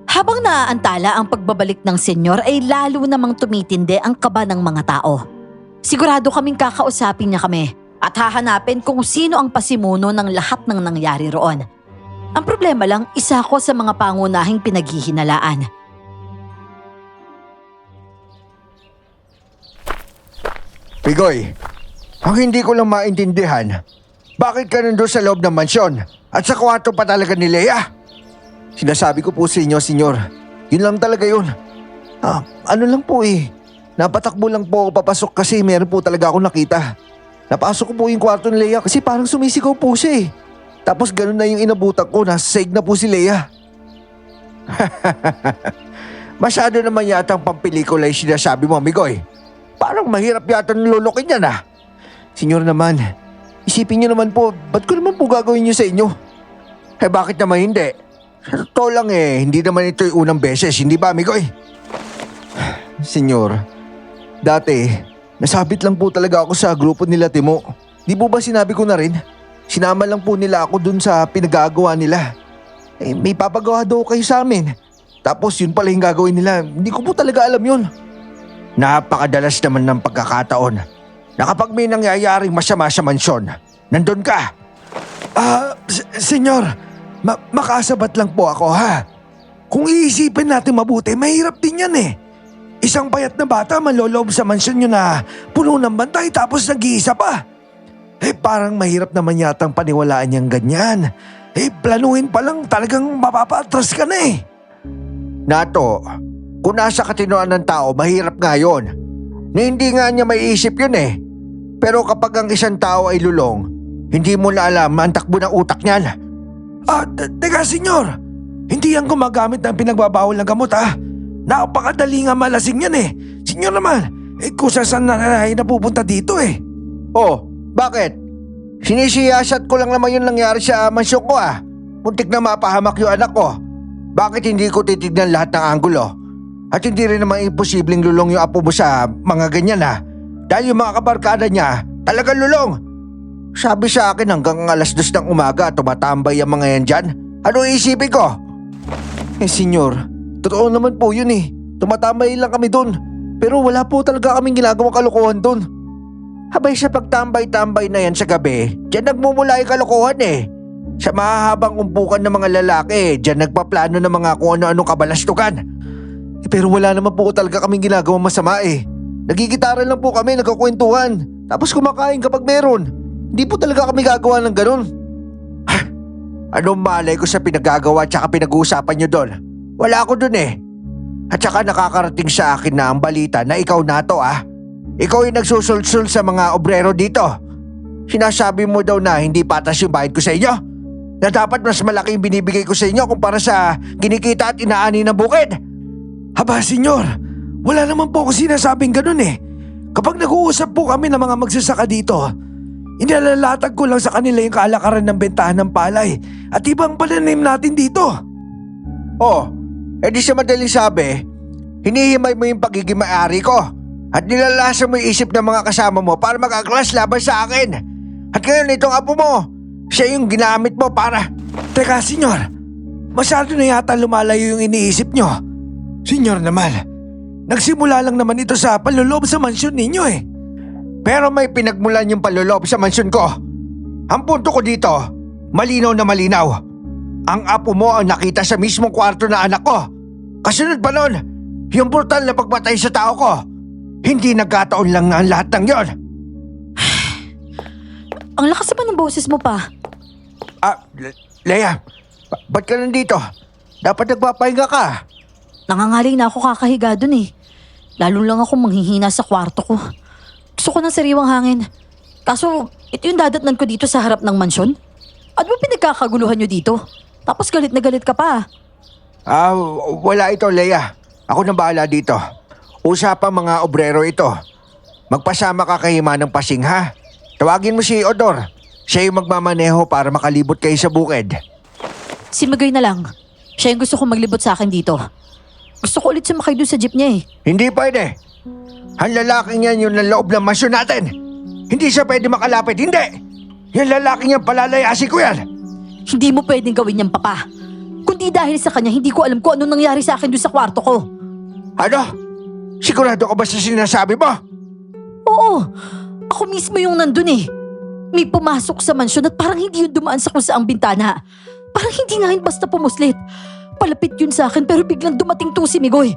Habang naaantala ang pagbabalik ng senyor ay lalo namang tumitindi ang kaba ng mga tao. Sigurado kaming kakausapin niya kami at hahanapin kung sino ang pasimuno ng lahat ng nangyari roon. Ang problema lang, isa ako sa mga pangunahing pinaghihinalaan. Pigoy, ang hindi ko lang maintindihan, bakit ka nandun sa loob ng mansyon at sa kwarto pa talaga ni Leia? Sinasabi ko po sa inyo, senyor, yun lang talaga yun. Ano lang po eh, napatakbo lang po ako papasok kasi meron po talaga akong nakita. Napasok ko po yung kwarto ni Leia kasi parang sumisigaw po siya eh. Tapos ganun na yung inabutan ko, nasa sahig na po si Leia. Masyado naman yata ang pampelikula yung sinasabi mo, amigoy. Parang mahirap yata nilolokin yan ah. Senyor naman, isipin niyo naman po, ba't ko naman po gagawin niyo sa inyo? Bakit naman hindi? Sa totoo lang eh, hindi naman ito yung unang beses, hindi ba amigoy? Senyor, dati, nasabit lang po talaga ako sa grupo nila Timo. Di po ba sinabi ko na rin? Sinama lang po nila ako dun sa pinagagawa nila. May papagawa daw kayo sa amin. Tapos yun pala yung gagawin nila, hindi ko po talaga alam yun. Napakadalas naman ng pagkakataon na kapag may nangyayaring masama sa mansyon, nandun ka. Senyor, makasabat lang po ako ha. Kung iisipin natin mabuti, mahirap din yan eh. Isang payat na bata manloloob sa mansyon nyo na puno ng bantay tapos nag-iisa pa. Parang mahirap naman yatang paniwalaan niyang ganyan. Planuhin pa lang talagang mapapatras ka na eh. Nato, kung nasa katinoan ng tao, mahirap nga yun. Na hindi nga niya maiisip yun eh. Pero kapag ang isang tao ay lulong, hindi mo na alam ang takbo ng utak niyan. Teka senyor, hindi yan gumagamit ng pinagbabawal ng gamot ha. Napakadali nga malasing yan eh. Senyor naman, kung saan na napupunta dito eh. Oh, bakit? Sinisiyasat ko lang naman yung nangyari sa mansyon ko ah. Muntik na mapahamak yung anak ko. Bakit hindi ko titignan lahat ng anggulo? At hindi rin naman imposibleng lulong yung apo mo sa mga ganyan ha. Dahil yung mga kabarkada niya, talagang lulong. Sabi sa akin hanggang 2:00 ng umaga tumatambay ang mga yan dyan. Ano iisipin ko? Senyor, totoo naman po yun eh. Tumatambay lang kami dun. Pero wala po talaga kaming ginagawang kalokohan dun. Habay sa pagtambay-tambay na yan sa gabi, dyan nagmumula yung kalokohan eh. Sa mahahabang umpukan ng mga lalaki, dyan nagpaplano ng mga kung ano-anong kabalastugan. Pero wala naman po talaga kaming ginagawang masama eh. Nagigitaran lang po kami, nagkakwentuhan. Tapos kumakain kapag meron. Hindi po talaga kami gagawa ng ganun. Anong malay ko sa pinagagawa at saka pinag-uusapan nyo doon? Wala ako doon eh. At saka nakakarating sa akin na ang balita na ikaw na to ah. Ikaw yung nagsusulsul sa mga obrero dito. Sinasabi mo daw na hindi patas yung bayad ko sa inyo? Na dapat mas malaki yung binibigay ko sa inyo kumpara sa kinikita at inaani ng bukid? Haba senyor, wala naman po ako sinasabing ganun eh. Kapag nag-uusap po kami ng mga magsasaka dito, inalalatag ko lang sa kanila yung kalakaran ng bentahan ng palay at ibang pananim natin dito. Oh, edi sa madaling sabi, hinihimay mo yung pagiging may-ari ko at nilalasa mo yung isip ng mga kasama mo para mag-aklas laban sa akin. At ngayon itong apo mo, siya yung ginamit mo para... Teka senyor, masyado na yata lumalayo yung iniisip nyo. Senyor naman, nagsimula lang naman ito sa panloloob sa mansyon ninyo eh. Pero may pinagmulan yung panloloob sa mansyon ko. Ang punto ko dito, malinaw na malinaw. Ang apo mo ang nakita sa mismong kwarto na anak ko. Kasunod pa nun, yung brutal na pagpatay sa tao ko. Hindi nagkataon lang ang lahat ng yon. Ang lakas naman ng boses mo pa. Leia, ba't ka nandito? Dapat nagpapahinga ka. Nangangaling na ako kakahiga dun eh. Lalo lang ako manghihina sa kwarto ko. Gusto ko ng sariwang hangin. Kaso, ito yung dadatnan ko dito sa harap ng mansyon. Ano ba pinagkakaguluhan nyo dito? Tapos galit na galit ka pa. Wala ito, Leia. Ako na bahala dito. Usapang mga obrero ito. Magpasama ka kay Manang Pasing ha. Tawagin mo si Odor. Siya yung magmamaneho para makalibot kayo sa bukid. Si Magoy na lang. Siya yung gusto kong maglibot sa akin dito. Gusto ko ulit sumakay doon sa jeep niya eh. Hindi pwede. Ang lalaking yan yung naloob ng mansyon natin. Hindi siya pwede makalapit, hindi. Yung lalaking yan palalayasin ko yan. Hindi mo pwedeng gawin yan, Papa. Kundi dahil sa kanya, hindi ko alam kung anong nangyari sa akin doon sa kwarto ko. Ano? Sigurado ka ba sa sinasabi mo? Oo, ako mismo yung nandun eh. May pumasok sa mansyon at parang hindi yun dumaan sa kung saang bintana. Parang hindi nga yun basta pumuslit. Palapit yun sa akin pero biglang dumating to si Migoy.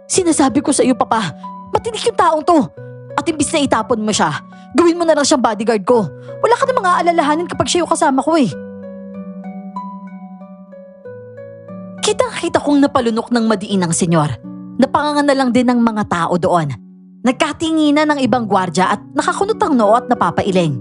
Sinasabi ko sa iyo, Papa, matinik yung taong to. At imbis na itapon mo siya, gawin mo na lang siyang bodyguard ko. Wala ka na mga aalalahanin kapag siya yung kasama ko eh. Kitang-kita kong napalunok ng madiin ang senyor. Napangangan na lang din ng mga tao doon. Nagkatinginan ng ibang gwardya at nakakunot ang noo at napapailing.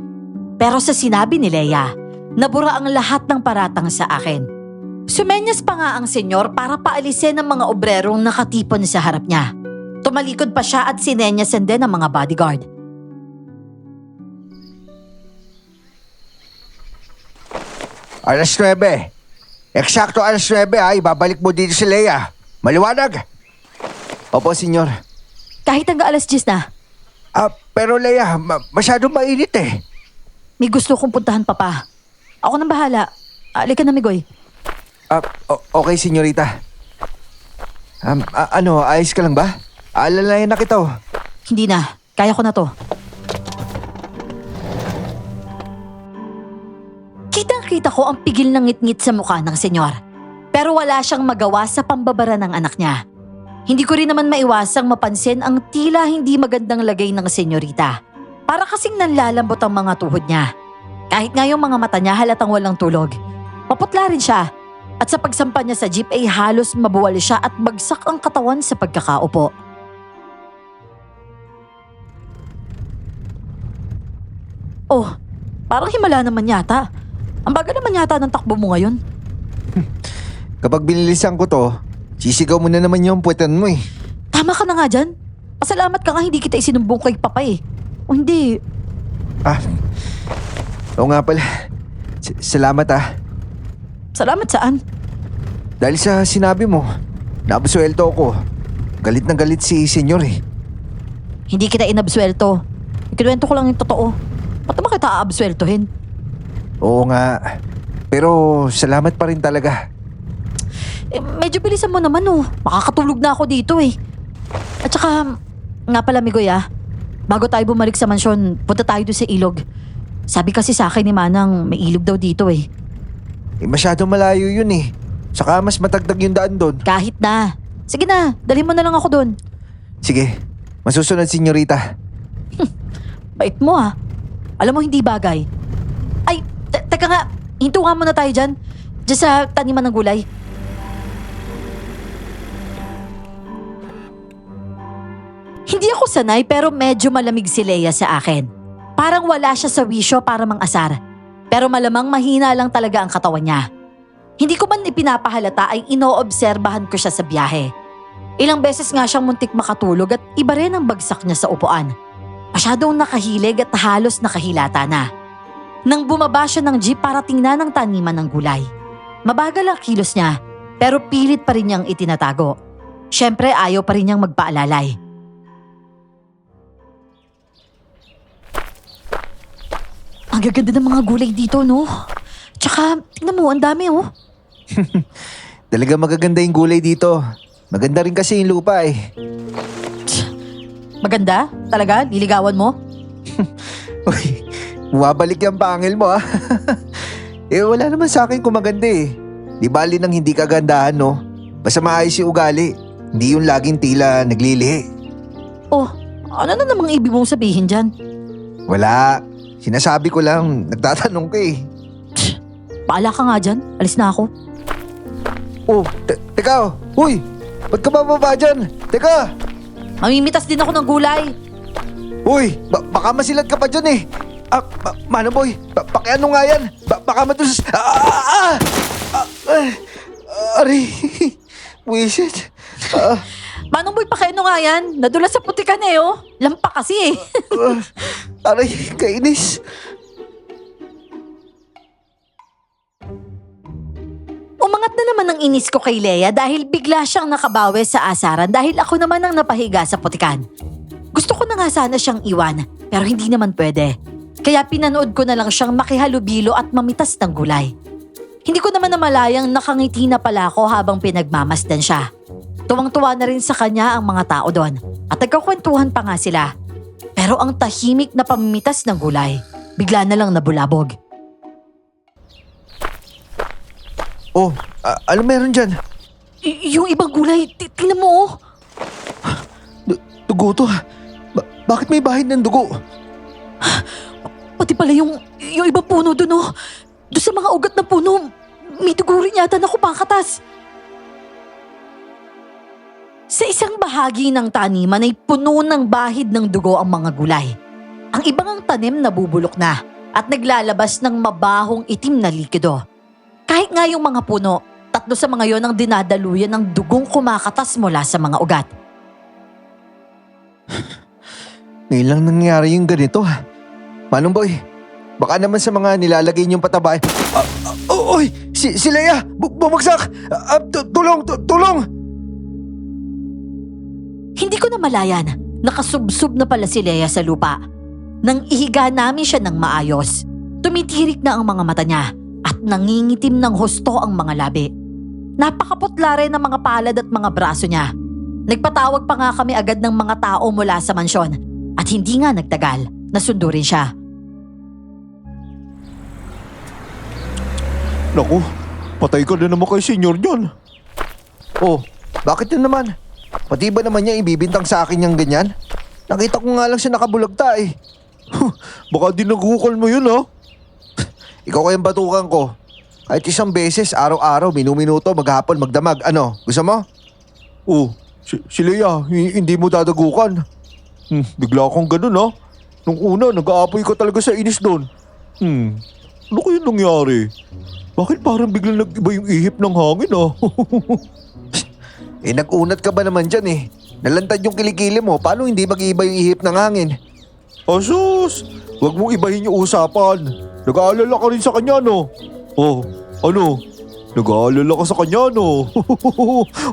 Pero sa sinabi ni Leia, nabura ang lahat ng paratang sa akin. Sumenyas pa nga ang senyor para paalisin ang mga obrerong nakatipon sa harap niya. Tumalikod pa siya at sinenyasan din ang mga bodyguard. Alas 9. Eksakto alas 9 ha, ibabalik mo dito si Leia. Maliwanag? Opo, senyor. Kahit hanggang alas 10 na, Pero Leia, masyadong mainit eh. may gusto kong puntahan, Papa. Ako nang bahala. Alika na, Migoy. Okay, senyorita. Ayos ka lang ba? Alalayan na kita oh. Hindi na. Kaya ko na to. nakita ko ang pigil ng ngit-ngit sa mukha ng senyor. Pero wala siyang magawa sa pambabara ng anak niya. Hindi ko rin naman maiwasang mapansin ang tila hindi magandang lagay ng senyorita. Para kasing nanlalambot ang mga tuhod niya. Kahit nga yung mga mata niya halatang walang tulog. Maputla rin siya. At sa pagsampa niya sa jeep ay halos mabuwal siya at bagsak ang katawan sa pagkakaupo. Oh, parang himala naman yata. Ang bagal naman yata ng takbo mo ngayon. Kapag binilisan ko to, sisigaw mo na naman yung puwetan mo eh. Tama ka na nga dyan. Pasalamat ka nga hindi kita isinumbong kay Papa eh. O hindi, Oo nga pala. Salamat salamat saan? Dahil sa sinabi mo, naabsuelto ako. Galit na galit si senyor eh. Hindi kita inabswelto. Ikinuwento ko lang yung totoo. Ba't naman kita aabsweltohin? Oo nga. Pero salamat pa rin talaga. Medyo bilisan mo naman oh. Makakatulog na ako dito eh. At saka, nga pala Migoy bago tayo bumalik sa mansyon, punta tayo doon sa ilog. Sabi kasi sa akin ni Manang, may ilog daw dito eh. Masyado malayo yun eh. Saka mas matagdag yung daan doon. Kahit na. Sige na, dalhin mo na lang ako doon. Sige, masusunod senyorita. Bait mo Alam mo hindi bagay. Ay, teka nga, hinto nga muna tayo dyan. Diyan sa taniman ng gulay. Hindi ako sanay pero medyo malamig si Leia sa akin. Parang wala siya sa wisyo para mang-asar. Pero malamang mahina lang talaga ang katawan niya. Hindi ko man ipinapahalata ay inoobserbahan ko siya sa biyahe. Ilang beses nga siyang muntik makatulog at iba rin ang bagsak niya sa upuan. Masyadong nakahilig at halos nakahilata na. Nang bumaba siya ng jeep para tingnan ang taniman ng gulay. Mabagal ang kilos niya pero pilit pa rin niyang itinatago. Siyempre ayaw pa rin niyang magpaalalay. Ang gaganda ng mga gulay dito, no? Tsaka, tingnan mo, ang dami, oh. Talaga magaganda yung gulay dito. Maganda rin kasi yung lupa eh. Maganda? Talaga? Liligawan mo? Uy, bumabalik yung pangil mo wala naman sa akin kung maganda eh. Di bali nang hindi kagandahan no. Basta maayos yung ugali. Hindi yung laging tila naglilihi. Oh, ano na namang ibig mong sabihin dyan? Wala. Sinasabi ko lang, nagtatanong ka eh. Paala ka nga dyan. Alis na ako. Oh, teka. Uy, ba't ka bababa dyan? Teka. Mamimitas din ako ng gulay. Uy, baka masilat ka pa dyan eh. Manong boy, pakiano nga yan. Baka matus... Ari. Wisit. Manong boy, pakiano nga yan? Nadulas sa putikan eh, oh. Lampa kasi eh. Aray, kainis. Umangat na naman ang inis ko kay Leia dahil bigla siyang nakabawi sa asaran dahil ako naman ang napahiga sa putikan. Gusto ko na nga sana siyang iwan pero hindi naman pwede. Kaya pinanood ko na lang siyang makihalubilo at mamitas ng gulay. Hindi ko naman namalayang nakangiti na pala ako habang pinagmamasdan siya. Tuwang-tuwa na rin sa kanya ang mga tao doon at nagkakwentuhan pa nga sila. Pero ang tahimik na pamimitas ng gulay, bigla na lang nabulabog. Oh, ano meron dyan? Yung ibang gulay, tingnan mo oh. Dugo to. Bakit may bahid ng dugo? Pati pala yung ibang puno doon oh. Doon sa mga ugat na puno, may dugo rin yata na kumakatas. Sa isang bahagi ng taniman ay puno ng bahid ng dugo ang mga gulay. Ang ibang ang tanim nabubulok na at naglalabas ng mabahong itim na likido. Kahit nga yung mga puno, 3 sa mga yon ang dinadaluyan ng dugong kumakatas mula sa mga ugat. Ngayon lang nangyari yung ganito Manong boy, baka naman sa mga nilalagay niyong pataba. Oy! Si Leia! Bumagsak! Tulong! Hindi ko na malayan, nakasubsob na pala si Leia sa lupa. Nang ihiga namin siya ng maayos, tumitirik na ang mga mata niya at nangingitim ng husto ang mga labi. Napakaputla rin ang mga palad at mga braso niya. Nagpatawag pa nga kami agad ng mga tao mula sa mansyon at hindi nga nagtagal, nasundo rin siya. Naku, patay ka na naman kay senyor niyan. Oh, bakit yun naman? Pati ba naman niya ibibintang sa akin yung ganyan? Nakita ko nga lang siya nakabulagta eh. Baka dinagukan mo yun ha? Ikaw kayang batukan ko. Kahit isang beses, araw-araw, minuminuto, maghapon, magdamag. Ano, gusto mo? Oh, si Leia, hindi mo dadagukan. Bigla akong ganun ha. Nung una, nag-aapoy ka talaga sa inis doon. Ano kaya nangyari? Bakit parang biglang nag-iba yung ihip ng hangin ha? Eh, nag-unat ka ba naman dyan eh? Nalantad yung kilikili mo, paano hindi mag-iiba yung ihip ng hangin? Asus, wag mong ibahin yung usapan. Nag-aalala ka rin sa kanya no? Oh, ano? Nag-aalala ka sa kanya no?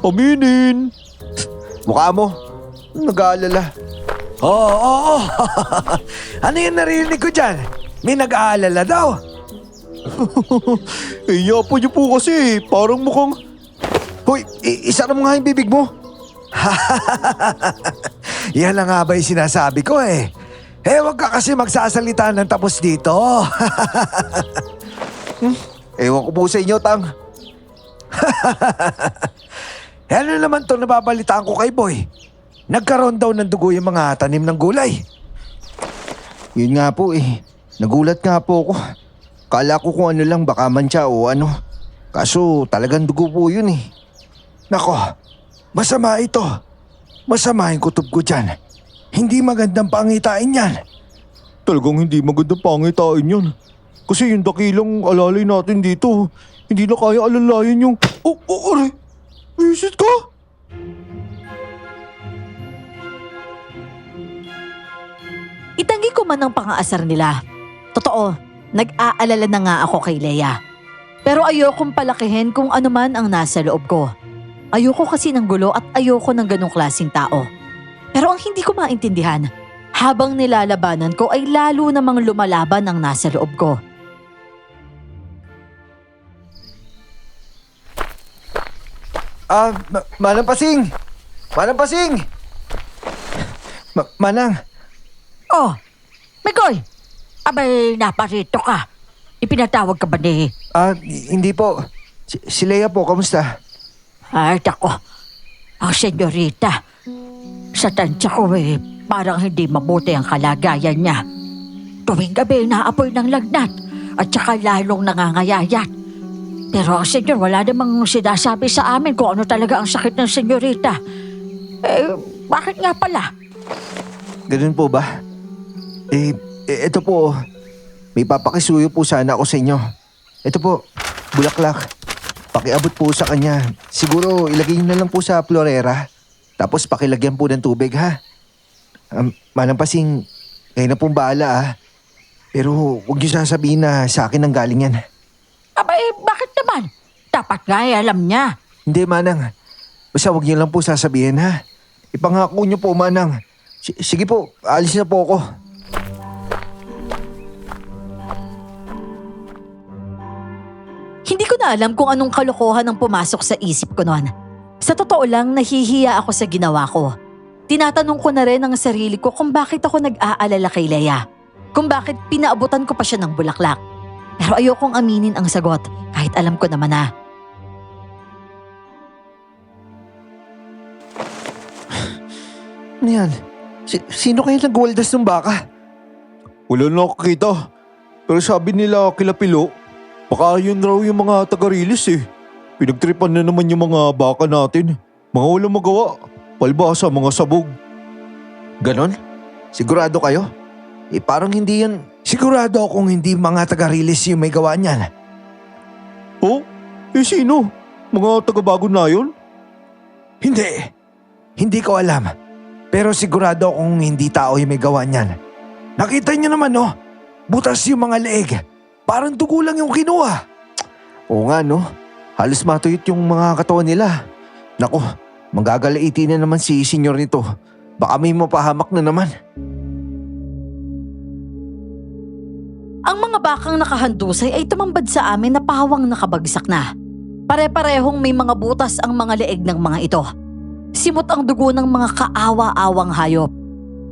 Aminin. Mukha mo, nag-aalala. Oo. Ano yung narinig ko dyan? May nag-aalala daw. Eh, yapo niyo po kasi. Parang mukhang... Hoy, isara mo nga yung bibig mo. Yan na nga ba yung sinasabi ko eh. Wag ka kasi magsasalita ng tapos dito. Ewan ko po sa inyo, Tang. Ano naman to nababalitaan ko kay Boy? Nagkaroon daw ng dugo yung mga tanim ng gulay. Yun nga po eh. Nagulat nga po ako. Kala ko kung ano lang, baka mantsa o ano. Kaso talagang dugo po yun eh. Nako, masama ito. Masama yung kutob ko dyan. Hindi magandang pangitain yan. Talagang hindi magandang pangitain yun. Kasi yung dakilang alalay natin dito, hindi na kaya alalayan yung... aray! Visit ka? Itanggi ko man ang pang-aasar nila. Totoo, nag-aalala na nga ako kay Leia. Pero ayokong palakihin kung ano man ang nasa loob ko. Ayoko kasi ng gulo at ayoko ng ganong klaseng tao. Pero ang hindi ko maintindihan, habang nilalabanan ko ay lalo namang lumalaban ang nasa loob ko. Manang Pasing! Manang Pasing! Manang, Oh, Migoy! Abay, naparito ka. Ipinatawag ka ba ni... hindi po. Si Leia po, kamusta? Ay, tako. Ang senyorita. Sa tansya ko parang hindi mabuti ang kalagayan niya. Tuwing gabi naapoy ng lagnat at saka lalong nangangayayat. Pero ang senyor, wala namang sinasabi sa amin kung ano talaga ang sakit ng senyorita. Bakit nga pala? Ganun po ba? Ito po. May papakisuyo po sana ako sa inyo. Ito po, bulaklak. Pakiabot po sa kanya. Siguro ilagay niyo na lang po sa florera. Tapos pakilagyan po ng tubig ha. Manang Pasing, kayo na pong bahala ha. Pero huwag niyo sasabihin na sa akin ang galing yan. Abay, bakit naman? Dapat nga alam niya. Hindi, Manang. Basta huwag niyo lang po sasabihin ha. Ipangako niyo po, Manang. Sige po, alis na po ako. Hindi ko na alam kung anong kalokohan ang pumasok sa isip ko noon. Sa totoo lang, nahihiya ako sa ginawa ko. Tinatanong ko na rin ang sarili ko kung bakit ako nag-aalala kay Leia. Kung bakit pinaabutan ko pa siya ng bulaklak. Pero ayokong aminin ang sagot kahit alam ko naman na. Ano yan? Sino kayo nagwaldas ng baka? Wala na nakakita. Pero sabi nila kila Pilo, baka yun raw yung mga taga-rilis eh. Pinagtripan na naman yung mga baka natin. Mga walang magawa. Palbasa, mga sabog. Ganon? Sigurado kayo? Parang hindi yan... Sigurado akong hindi mga taga-rilis yung may gawa niyan. Oh? Sino? Mga taga-bago na yun? Hindi. Hindi ko alam. Pero sigurado akong hindi tao yung may gawa niyan. Nakita niyo naman no? Butas yung mga leeg. Parang dugo lang yung kinuha. Oo nga no? Halos matuyot yung mga katawan nila. Nako, manggagalaiti na naman si senyor nito. Baka may mapahamak na naman. Ang mga bakang nakahandusay ay tumambad sa amin na pawang nakabagsak na. Pare-parehong may mga butas ang mga leeg ng mga ito. Simot ang dugo ng mga kaawa-awang hayop.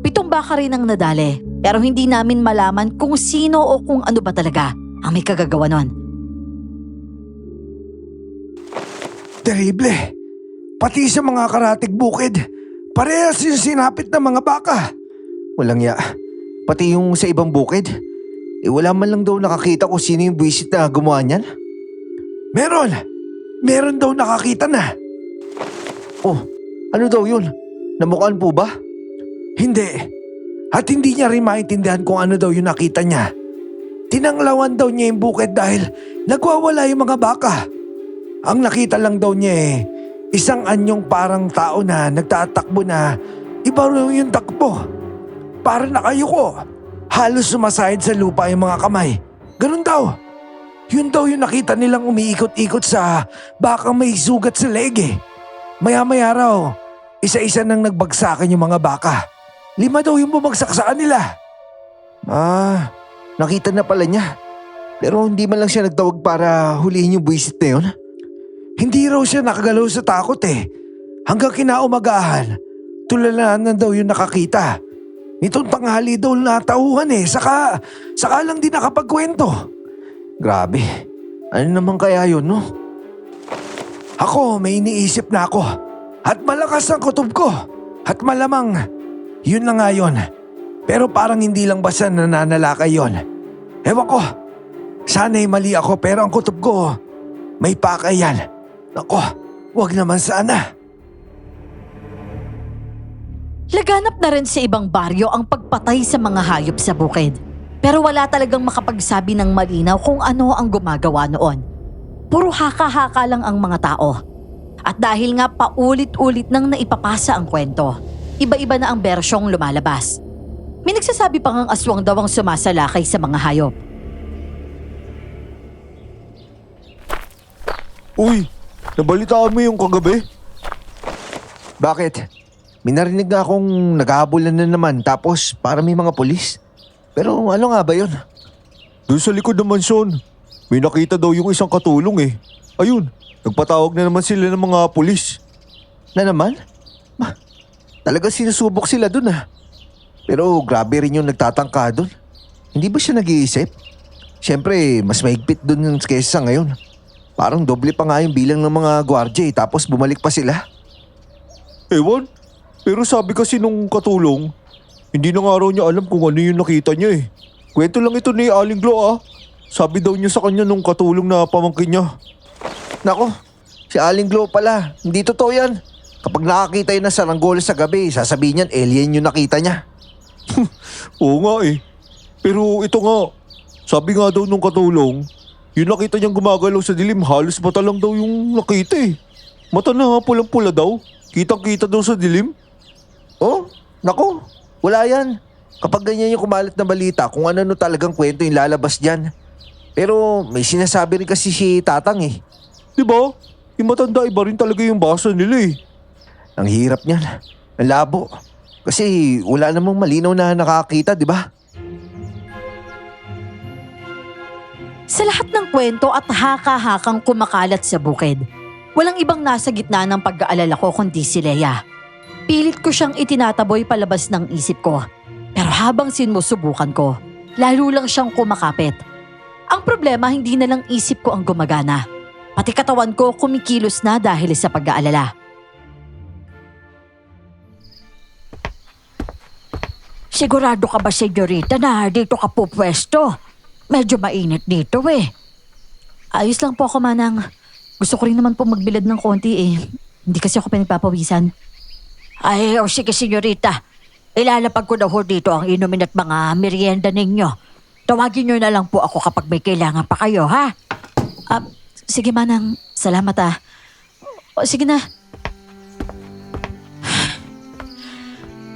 7 baka rin ang nadali, pero hindi namin malaman kung sino o kung ano ba talaga ang may kagagawa nun. Terrible. Pati sa mga karatig bukid, parehas yung sinapit ng mga baka. Walang ya. Pati yung sa ibang bukid. Wala man lang daw nakakita kung sino yung buwisit na gumawa niyan. Meron. Meron daw nakakita na. Oh, ano daw yun? Namukhaan po ba? Hindi. At hindi niya rin maintindihan kung ano daw yung nakita niya. Tinanglawan daw niya yung bukid dahil nagwawala yung mga baka. Ang nakita lang daw niya isang anyong parang tao na nagtatakbo na iba raw yung takbo. Para nakayuko. Halos sumasahid sa lupa yung mga kamay. Ganun daw. Yun daw yung nakita nilang umiikot-ikot sa bakang may sugat sa leg eh. Maya-maya raw, isa-isa nang nagbagsakan yung mga baka. 5 daw yung bumagsak sa kanila. Nakita na pala niya. Pero hindi man lang siya nagtawag para hulihin yung buwisit na yun. Hindi raw siya nakagalaw sa takot eh. Hanggang kinaumagahan, tulalan na daw yung nakakita. Nitong tanghali daw natauhan eh, saka lang din nakapagkwento. Grabe. Ano naman kaya yun, no? Ako, may iniisip na ako. At malakas ang kutob ko. At malamang, yun na nga yun. Pero parang hindi lang basta nananalakay yun. Ewan ko, sana'y mali ako pero ang kutob ko, may pakay yan. Ako, wag naman sana. Laganap na rin sa ibang baryo ang pagpatay sa mga hayop sa bukid. Pero wala talagang makapagsabi ng malinaw kung ano ang gumagawa noon. Puro haka-haka lang ang mga tao. At dahil nga paulit-ulit nang naipapasa ang kwento, iba-iba na ang bersyong lumalabas. May nagsasabi pang ang aswang daw ang sumasalakay sa mga hayop. Uy, nabalitaan mo yung kagabi? Bakit? May narinig nga akong naghahabulan na naman tapos para may mga pulis. Pero ano nga ba yun? Doon sa likod ng mansyon. May nakita daw yung isang katulong eh. Ayun, nagpatawag na naman sila ng mga pulis. Na naman? Talaga sinusubok sila dun ah. Pero grabe rin yung nagtatangka dun. Hindi ba siya nag-iisip? Siyempre, mas mahigpit dun kaysa ngayon. Parang doble pa nga yung bilang ng mga gwardiya tapos bumalik pa sila. Ewan, pero sabi kasi nung katulong, hindi na nga raw niya alam kung ano yung nakita niya eh. Kwento lang ito ni Aling Glo ah. Sabi daw niya sa kanya nung katulong na pamangkin niya. Nako, si Aling Glo pala. Hindi totoo yan. Kapag nakakita yun ng saranggola sa gabi, sasabihin niyan alien yung nakita niya. Oo nga eh. Pero ito nga, sabi nga daw nung katulong, yung nakita niyang gumagalaw sa dilim, halos mata lang daw yung nakita eh. Mata na pulang-pula daw. Kitang-kita daw sa dilim. Oh, nako, wala yan. Kapag ganyan yung kumalat na balita, kung ano talagang kwento yung lalabas dyan. Pero may sinasabi rin kasi si Tatang eh. Diba? Yung matanda iba rin talaga yung basa nila eh. Ang hirap niyan. Ang labo. Kasi wala namang malinaw na nakakita, di ba? Sa lahat ng kwento at haka-hakang kumakalat sa bukid, walang ibang nasa gitna ng pag-aalala ko kundi si Leia. Pilit ko siyang itinataboy palabas ng isip ko. Pero habang sinusubukan ko, lalo lang siyang kumakapit. Ang problema, hindi na lang isip ko ang gumagana. Pati katawan ko kumikilos na dahil sa pag-aalala. Sigurado ka ba, senyorita, na dito ka pupwesto? Medyo mainit dito eh. Ayos lang po ako, Manang. Gusto ko rin naman po magbilad ng konti eh. Hindi kasi ako pinagpapawisan. Ay, o sige, senyorita. Ilalapag ko na ho dito ang inumin at mga merienda ninyo. Tawagin nyo na lang po ako kapag may kailangan pa kayo, ha? Sige, Manang. Salamat ah. O, sige na.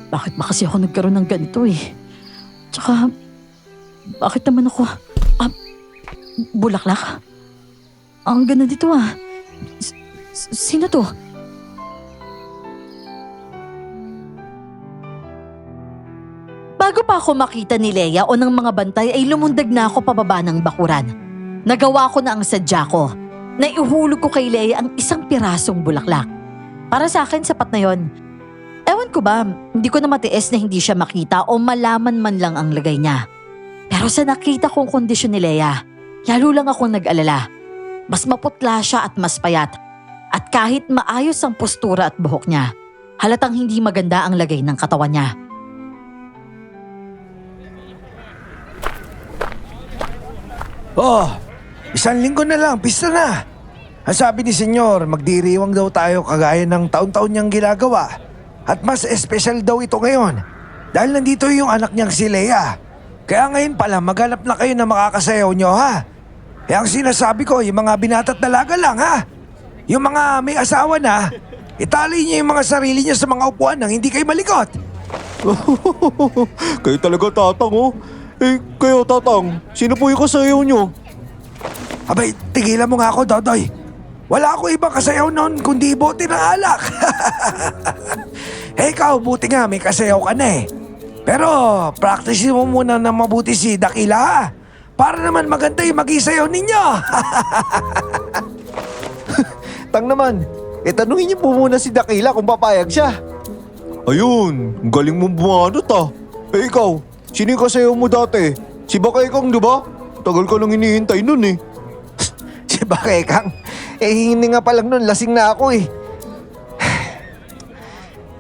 Bakit ba kasi ako nagkaroon ng ganito eh? Tsaka, bakit naman ako? Bulaklak? Ang ganda dito ah. Sino to? Bago pa ako makita ni Leia o ng mga bantay ay lumundag na ako pababa ng bakuran. Nagawa ko na ang sadya ko. Naiuhulog ko kay Leia ang isang pirasong bulaklak. Para sa akin, sapat na yon. Ewan ko ba, hindi ko na matiis na hindi siya makita o malaman man lang ang lagay niya. Pero sa nakita kong kondisyon ni Leia, lalo lang akong nag-alala. Mas maputla siya at mas payat. At kahit maayos ang postura at buhok niya, halatang hindi maganda ang lagay ng katawan niya. Oh, 1 linggo na lang, pista na. Ang sabi ni Senyor, magdiriwang daw tayo kagaya ng taon-taon niyang ginagawa. At mas espesyal daw ito ngayon. Dahil nandito yung anak niyang si Leia. Kaya ngayon pala, maghanap na kayo na makakasayaw niyo, ha? Eh ang sinasabi ko, yung mga binata't dalaga lang, ha? Yung mga may asawa na, itali niyo yung mga sarili niyo sa mga upuan nang hindi kayo malikot. Kayo talaga, Tatang, oh. Eh, kayo, Tatang, sino po yung kasayaw nyo? Abay, tigilan mo nga ako, Dodoy. Wala ako ibang kasayaw nun kundi bote ng alak. Eh ikaw, buti nga may kasayaw ka na eh. Pero practice mo muna na mabuti si Dakila, ha? Para naman maganda yung mag-isayaw ninyo. Tang naman, tanungin niyo po muna si Dakila kung papayag siya. Ayun, ang galing mong bumanot ah. Eh ikaw, sino yung kasayaw mo dati? Si Bakay Kang, di ba? Tagal ka nang hinihintay nun eh. Si Bakay Kang, hindi nga pa lang nun, lasing na ako eh.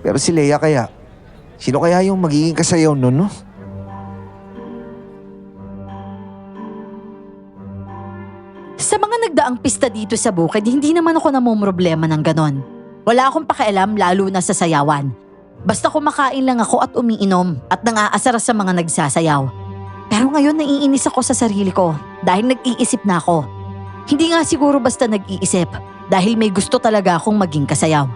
Pero si Leia kaya, sino kaya yung magiging kasayaw nun, no? Sa mga nagdaang pista dito sa bukid, hindi naman ako namumroblema ng ganon. Wala akong pakialam lalo na sa sayawan. Basta kumakain lang ako at umiinom at nangaasar sa mga nagsasayaw. Pero ngayon naiinis ako sa sarili ko dahil nag-iisip na ako. Hindi nga siguro basta nag-iisip dahil may gusto talaga akong maging kasayaw.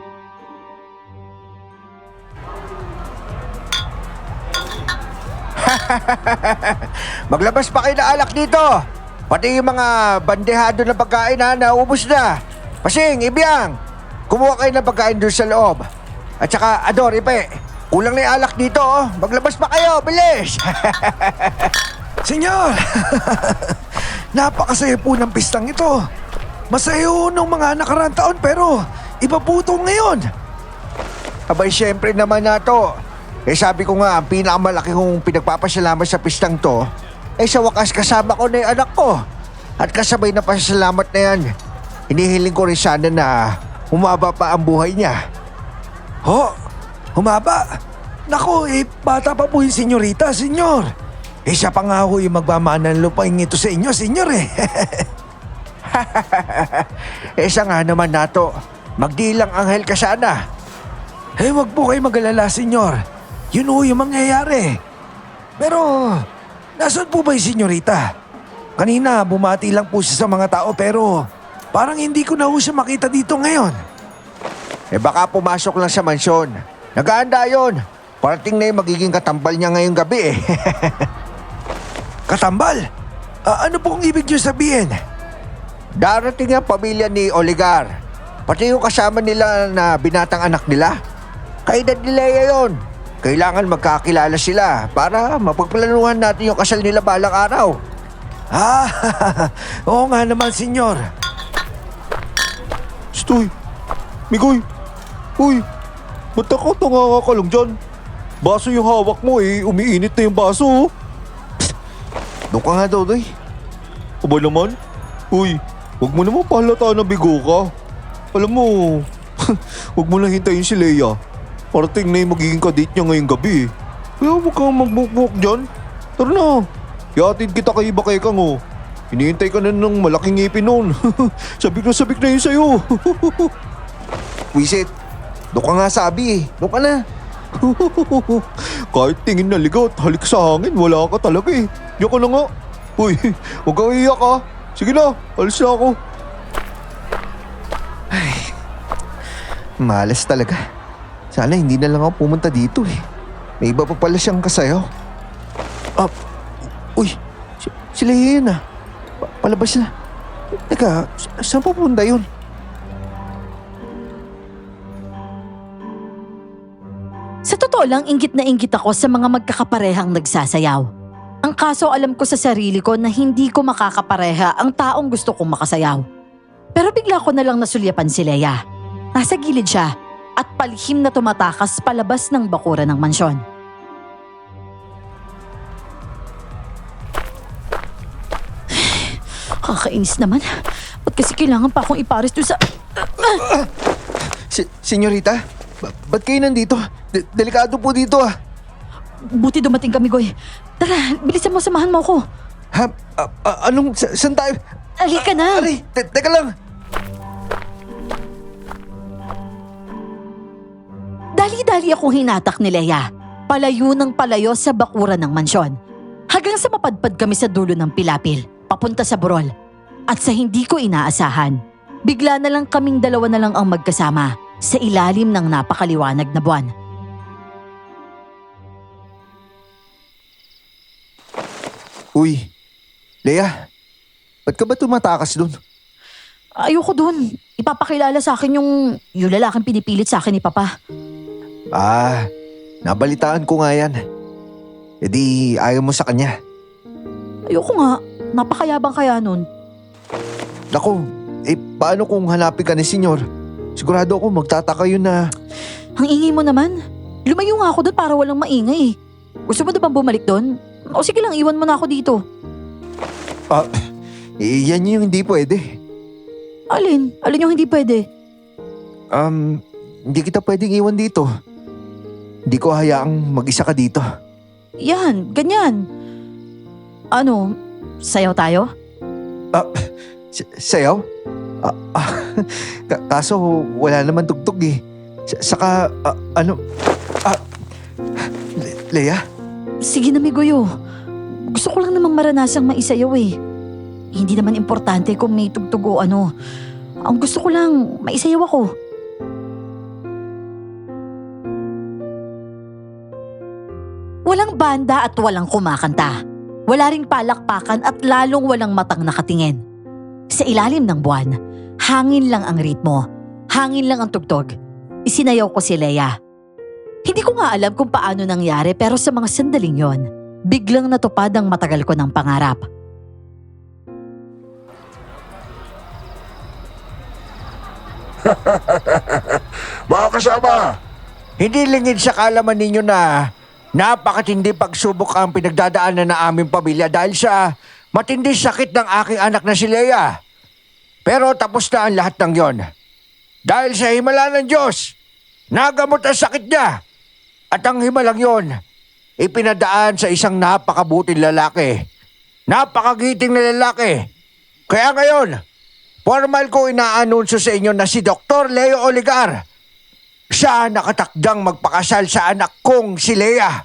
Maglabas pa kayo na alak dito. Pati yung mga bandehado na pagkain na naubos na. Pasing, Ibiyang, kumuha kayo ng pagkain doon sa loob. At saka, Ador, Ipe, kulang na yung alak dito, oh. Maglabas pa kayo, bilis. Senyor, napakasaya po ng pistang ito. Masaya ho nung mga nakaraang taon pero iba po ito ngayon. Abay, syempre naman na to. Eh sabi ko nga, ang pinakamalaki kong pinagpapasalamat sa pistang to, eh sa wakas kasama ko na yung anak ko. At kasabay na pasasalamat na yan, hinihiling ko rin sana na humaba pa ang buhay niya. Ho, humaba. Naku, bata pa po yung senyorita, senyor. Siya pa nga ho yung magmamana ng lupain ito sa inyo, senyor eh. Siya nga naman nato, magdilang anghel ka sana. Wag po kayo mag-alala, senyor. Yun ho yung mangyayari. Pero, nasaan po ba yung senyorita? Kanina, bumati lang po siya sa mga tao pero parang hindi ko na ho siya makita dito ngayon. Baka pumasok lang sa mansyon. Nag-aanda yun. Parating na yung magiging katambal niya ngayong gabi eh. Katambal? Ano pong ibig niyo sabihin? Darating ang pamilya ni Oligar. Pati yung kasama nila na binatang anak nila. Kaedad ni Leia yun. Kailangan magkakilala sila para mapagplanuhan natin yung kasal nila balang araw. Oo nga naman, senyor. Stoy, Migoy, uy, ba't nakatanga ka lang dyan? Baso yung hawak mo eh, umiinit na yung baso oh. Doon ka nga, Dodoy. Aba naman, uy, wag mo naman pahalata na bigo ka. Alam mo, wag mo na hintayin si Leia. Parating na yung magiging kadate niya ngayong gabi eh. Kaya huwag kang magbukbuk dyan. Tara na, iatid kita kay Bakay Kang oh. Hinihintay ka na ng malaking ngipin noon. Sabik na yun sa'yo. Wisit, doon ka nga sabi eh. Doon ka na. Kahit tingin na ligot, halik sa hangin, wala ka talaga eh. Diyan ka na nga. Uy, huwag kang iiyak ha. Sige na, alis na ako. Malas talaga. Sana hindi na lang ako pumunta dito eh. May iba pa pala siyang kasayaw. Uy, si Leia yun ah. Palabas na. Teka, saan pupunta yun? Sa totoo lang, inggit na inggit ako sa mga magkakaparehang nagsasayaw. Ang kaso alam ko sa sarili ko na hindi ko makakapareha ang taong gusto kong makasayaw. Pero bigla ko na lang nasulyapan si Leia. Nasa gilid siya at palihim na tumatakas palabas ng bakuran ng mansyon. Kakainis naman. Ba't kasi kailangan pa akong ipares doon sa... Senyorita, ba't kayo nandito? Delikado po dito ah. Buti dumating kami, Goy. Tara, bilisan mo, samahan mo ako. Ha? Saan tayo? Halika na. Aray, teka lang. Dali-dali akong hinatak ni Leia. Palayo ng palayo sa bakuran ng mansyon. Hanggang sa mapadpad kami sa dulo ng pilapil, papunta sa burol. At sa hindi ko inaasahan, bigla na lang kaming dalawa na lang ang magkasama sa ilalim ng napakaliwanag na buwan. Uy, Leia, ba't ka ba tumatakas dun? Ayoko dun. Ipapakilala sa akin yung lalaking pinipilit sa akin ni Papa. Ah, nabalitaan ko nga yan. E di ayaw mo sa kanya. Ayoko nga. Napakayabang kaya nun. Naku, paano kung hanapin ka ni senyor? Sigurado ako magtataka yun na... Ang ingay mo naman. Lumayo nga ako doon para walang maingay. Gusto mo na bang bumalik doon? O sige lang, iwan mo na ako dito. Yan yung hindi pwede. Alin? Alin yung hindi pwede? Hindi kita pwedeng iwan dito. Hindi ko hayaang mag-isa ka dito. Yan, ganyan. Ano, sayaw tayo? Sayaw? Kaso wala naman tugtog eh. Saka, Leia? Sige na, Migoyo. Gusto ko lang namang maranasang maisayaw eh. Hindi naman importante kung may tugtog o ano. Ang gusto ko lang, maisayaw ako. Walang banda at walang kumakanta. Wala ring palakpakan at lalong walang matang nakatingin. Sa ilalim ng buwan, hangin lang ang ritmo. Hangin lang ang tugtog. Isinayaw ko si Leia. Hindi ko nga alam kung paano nangyari pero sa mga sandaling yon, biglang natupad ang matagal ko ng pangarap. Mga kasama, hindi lingid sa kalaman ninyo na napakatindi pagsubok ang pinagdadaanan ng aming pamilya dahil sa matindi sakit ng aking anak na si Leia. Pero tapos na ang lahat ng yon. Dahil sa himala ng Diyos, nagamot ang sakit niya. At ang himalang yon, ipinadaan sa isang napakabuting lalaki. Napakagiting na lalaki. Kaya ngayon, formal ko inaanunsyo sa inyo na si Dr. Leo Oligar. Siya nakatakdang magpakasal sa anak kong si Leia.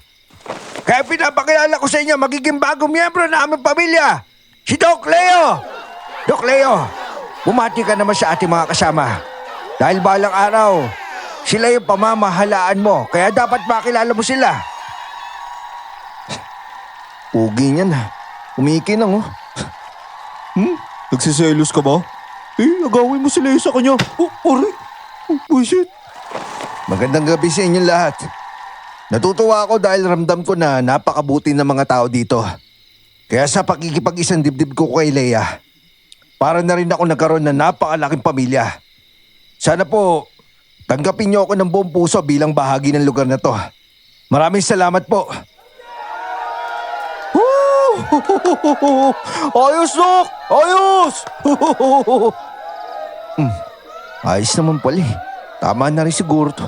Kaya pinapakilala ko sa inyo magiging bagong miyembro na aming pamilya, si Doc Leo. Doc Leo, bumati ka naman sa ating mga kasama. Dahil balang araw, sila yung pamamahalaan mo, kaya dapat makilala mo sila. Pugi niyan ha. Umikinang oh. Nagsiselos ka ba? Agawin mo si Leia sa kanya. Aray. Buisit. Magandang gabi sa inyong lahat. Natutuwa ako dahil ramdam ko na napakabuti ng mga tao dito. Kaya sa pakikipag-isang dibdib ko kay Leia, para na rin ako nagkaroon ng napakalaking pamilya. Sana po, tanggapin niyo ako ng buong puso bilang bahagi ng lugar na to. Maraming salamat po. Ayos, Doc! Ayos! Ayos naman pala eh. Tama na rin siguro to.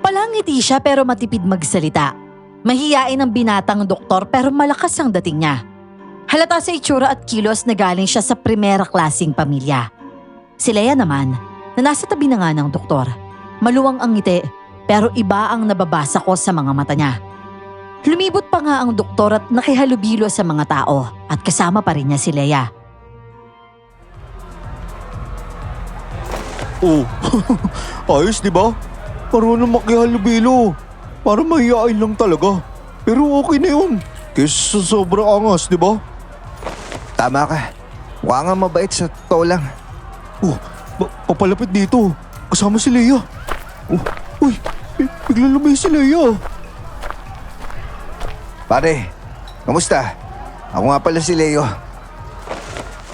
Palangiti siya pero matipid magsalita. Mahiyain ang binatang doktor pero malakas ang dating niya. Halata sa itsura at kilos na galing siya sa primera klaseng pamilya. Si Leia naman, na nasa tabi na nga ng doktor. Maluwang ang ngiti pero iba ang nababasa ko sa mga mata niya. Lumibot pa nga ang doktor at nakihalubilo sa mga tao at kasama pa rin niya si Leia. Oh, ayos di ba? Marunong makihalubilo. Para mahihain lang talaga. Pero okay na yun. Kesa sa sobrang angas, di ba? Tama ka. Mukha nga mabait sa totoo lang. Oh, papalapit dito. Kasama si Leia. Oh, uy, biglang lumay si Leia. Pare, kamusta? Ako nga pala si Leo.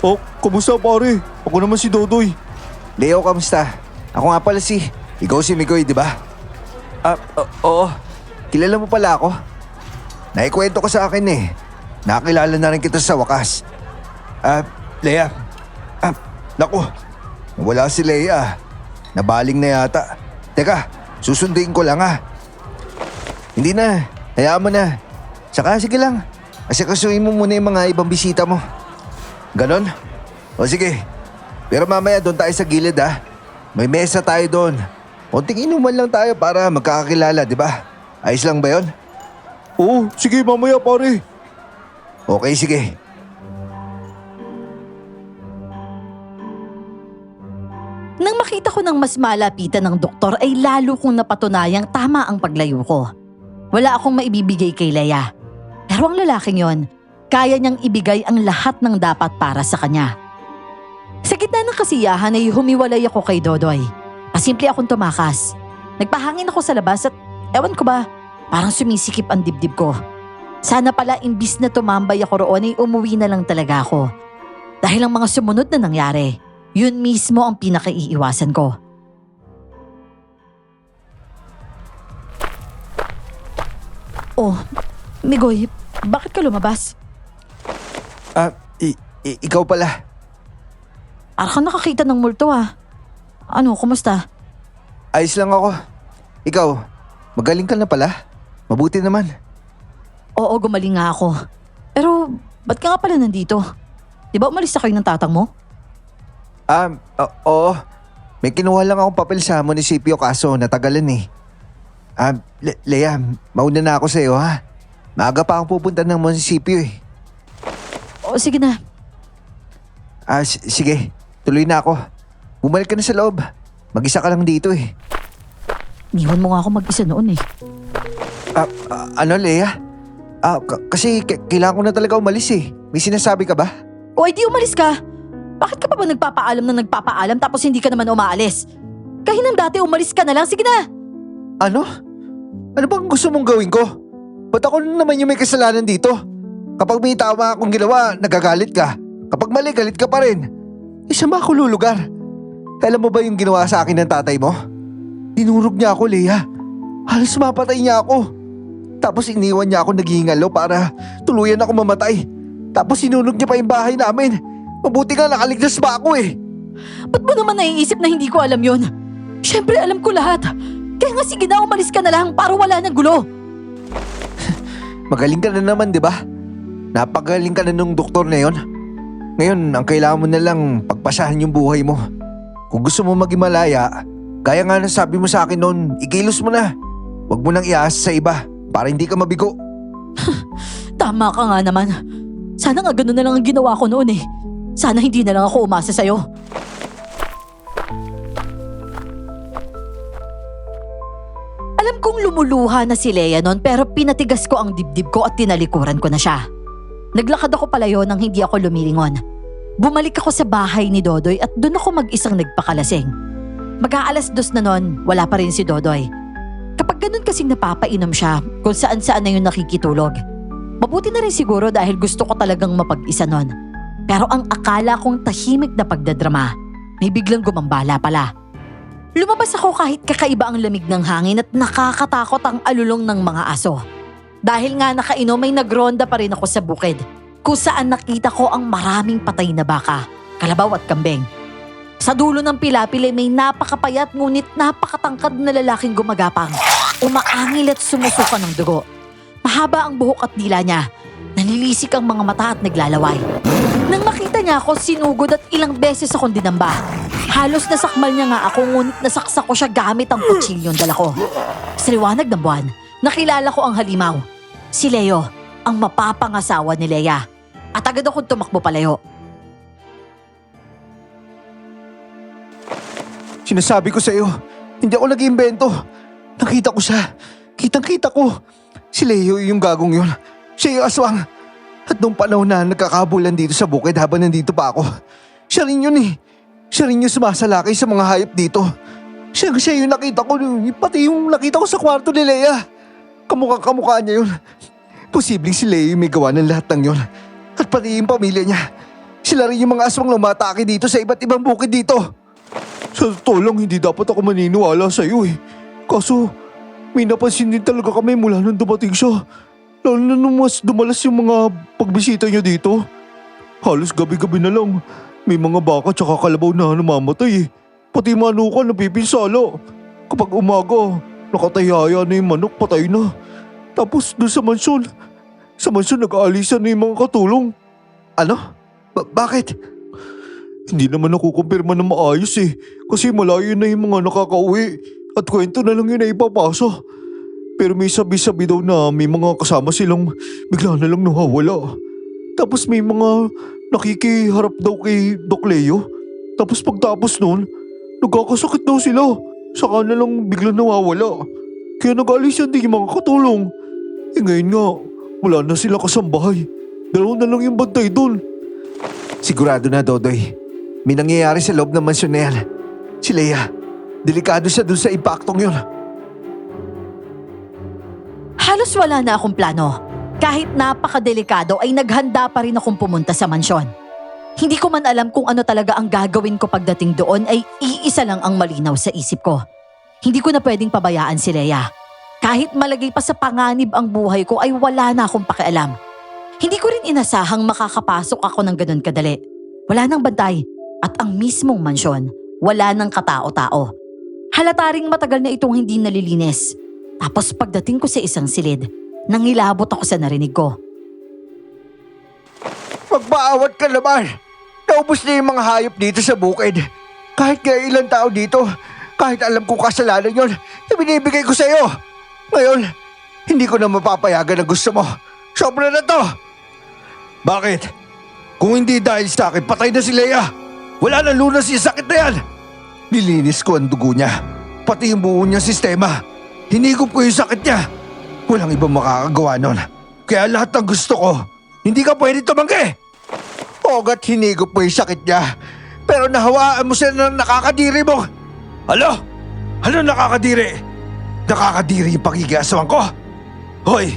Oh, kamusta pare? Ako naman si Dodoy. Leo, kamusta? Ako nga pala si... Ikaw si Migoy, di ba? Oo. Kilala mo pala ako? Naikwento ko sa akin eh. Nakilala na rin kita sa wakas. Leia. Naku, wala si Leia. Nabaling na yata. Teka, susundin ko lang Hindi na, hayaan mo na. Saka sige lang, asikasuhin mo muna yung mga ibang bisita mo. Ganon? O sige. Pero mamaya doon tayo sa gilid May mesa tayo doon. Konting inuman lang tayo para magkakakilala, di ba? Ayos lang ba yon? Oo, sige mamaya pare. Okay, sige. Nang makita ko ng mas malapitan ng doktor ay lalo kong napatunayang tama ang paglayo ko. Wala akong maibibigay kay Leia. Pero ang lalaking yon, kaya niyang ibigay ang lahat ng dapat para sa kanya. Sa gitna ng kasiyahan ay humiwalay ako kay Dodoy. Pasimple akong tumakas. Nagpahangin ako sa labas at ewan ko ba, parang sumisikip ang dibdib ko. Sana pala imbis na tumambay ako roon ay umuwi na lang talaga ako. Dahil ang mga sumunod na nangyari, yun mismo ang pinakaiiwasan ko. Oh, Migoy, bakit ka lumabas? Ikaw pala. Parang kang nakakita ng multo Ano, kumusta? Ayos lang ako. Ikaw, magaling ka na pala. Mabuti naman. Oo, gumaling nga ako. Pero, ba't ka nga pala nandito? Di ba umalis na kayo ng tatang mo? Oo. May kinuha lang akong papel sa munisipyo kaso natagalan Leia, mauna na ako sa'yo Maaga pa akong pupunta ng munisipyo O, sige na. Sige, tuloy na ako. Bumalik ka na sa loob. Mag-isa ka lang dito Iniwan mo nga ako mag-isa noon Ano, Leia? Kasi kailangan ko na talaga umalis May sinasabi ka ba? O, di umalis ka. Bakit ka pa ba nagpapaalam tapos hindi ka naman umaalis? Kahinang dati umalis ka na lang, sige na. Ano? Ano bang gusto mong gawin ko? Ba't ako naman yung may kasalanan dito? Kapag may tama akong ginawa, nagagalit ka. Kapag mali, galit ka pa rin. Isa ba ako lulugar? Alam mo ba yung ginawa sa akin ng tatay mo? Dinurog niya ako, Leia. Halos mapatay niya ako. Tapos iniwan niya ako naghihingalo para tuluyan ako mamatay. Tapos sinunog niya pa yung bahay namin. Mabuti nga nakaligtas pa ako Ba't mo naman naiisip na hindi ko alam yun? Siyempre alam ko lahat. Kaya nga sige na, umalis ka na lang para wala nang gulo. Magaling ka na naman, di ba? Napagaling ka na nung doktor na yon. Ngayon, ang kailangan mo na lang pagpasahan yung buhay mo. Kung gusto mo maging malaya, gaya nga na sabi mo sa akin noon, ikilos mo na. Huwag mo nang iasa sa iba para hindi ka mabigo. Tama ka nga naman. Sana nga ganun na lang ang ginawa ko noon Sana hindi na lang ako umasa sa'yo. Alam kong lumuluha na si Leia noon pero pinatigas ko ang dibdib ko at tinalikuran ko na siya. Naglakad ako palayo nang hindi ako lumilingon. Bumalik ako sa bahay ni Dodoy at doon ako mag-isang nagpakalasing. Mag-aalas-2 na noon, wala pa rin si Dodoy. Kapag ganun kasing napapainom siya, kung saan-saan na yun nakikitulog. Mabuti na rin siguro dahil gusto ko talagang mapag-isa noon. Pero ang akala kong tahimik na pagdadrama, may biglang gumambala pala. Lumabas ako kahit kakaiba ang lamig ng hangin at nakakatakot ang alulong ng mga aso. Dahil nga nakainom may nagronda pa rin ako sa bukid kung saan nakita ko ang maraming patay na baka, kalabaw at kambing. Sa dulo ng pilapil ay may napakapayat ngunit napakatangkad na lalaking gumagapang. Umaangil at sumusuka ng dugo. Mahaba ang buhok at dila niya. Nanilisik ang mga mata at naglalaway. Nang makita niya ako, sinugod at ilang beses akong dinamba. Halos nasakmal niya nga ako ngunit nasaksak ko siya gamit ang kutsilyong dala ko. Sa liwanag ng buwan, nakilala ko ang halimaw. Si Leo, ang mapapangasawa ni Leia. At agad akong tumakbo palayo. Sinasabi ko sa iyo, hindi ako nag-iimbento. Nakita ko siya. Kitang-kita ko. Si Leo yung gagong yun. Siya yung aswang. At nung panahon na nagkakabulan dito sa bukid habang nandito pa ako, siya rin yun Siya rin yung sumasalakay sa mga hayop dito. Siya yung nakita ko, pati yung nakita ko sa kwarto ni Leia. Kamukha niya yun. Posibleng si Leo yung may gawa ng lahat ng yun. At pati yung pamilya niya. Sila rin yung mga aswang lumatake dito sa iba't ibang bukid dito. Sa totoo lang, hindi dapat ako maniniwala sa'yo Kaso, may napansin din talaga kami mula nung dumating siya. Lalo na nung mas dumalas yung mga pagbisita niya dito. Halos gabi-gabi na lang. May mga baka tsaka kalabaw na namamatay eh. Pati manukan napipinsala. Kapag umaga, nakatayaya na yung manok, patay na. Tapos doon sa mansyon nag-aalisan na yung mga katulong. Ano? Bakit? Hindi naman nakukumpirma na maayos eh. Kasi malayo na yung mga nakakauwi. At kwento na lang yun na ipapasa. Pero may sabi-sabi daw na may mga kasama silang bigla na lang nawawala. Tapos may mga nakikiharap daw kay Doc Leo. Tapos pagtapos nun, nagkakasakit daw sila. Saka na lang bigla nawawala. Kaya nag-aalisan din yung mga katulong. Eh ngayon nga, wala na sila kasambahay. 2 na lang yung bantay dun. Sigurado na, Dodoy. May nangyayari sa loob ng mansyon na yan. Si Leia, delikado siya dun sa impaktong yun. Halos wala na akong plano. Kahit napakadelikado ay naghanda pa rin akong pumunta sa mansyon. Hindi ko man alam kung ano talaga ang gagawin ko pagdating doon ay iisa lang ang malinaw sa isip ko. Hindi ko na pwedeng pabayaan si Leia. Kahit malagay pa sa panganib ang buhay ko ay wala na akong pakialam. Hindi ko rin inasahang makakapasok ako ng ganun kadali. Wala nang bantay at ang mismong mansyon, wala nang katao-tao. Halata ring matagal na itong hindi nalilinis. Tapos pagdating ko sa isang silid, nangilabot ako sa narinig ko. Magpaawat ka naman. Naubos na yung mga hayop dito sa bukid. Kahit kaya ilang tao dito, kahit alam kong kasalanan yon, ibinibigay ko sa'yo. Ngayon, hindi ko na mapapayagan na gusto mo. Sobra na to. Bakit? Kung hindi dahil sa akin, patay na si Leia. Wala na lunas yung sakit na yan. Nilinis ko ang dugo niya. Pati yung buo niyang sistema. Hinigop ko yung sakit niya. Walang ibang makakagawa nun. Kaya lahat ng gusto ko, hindi ka pwede tumanggi. Ogat hinigop mo yung sakit niya. Pero nahawaan mo siya ng nakakadiri mo. Alo? Ano nakakadiri? Nakakadiri yung pagiging-aswang ko. Hoy,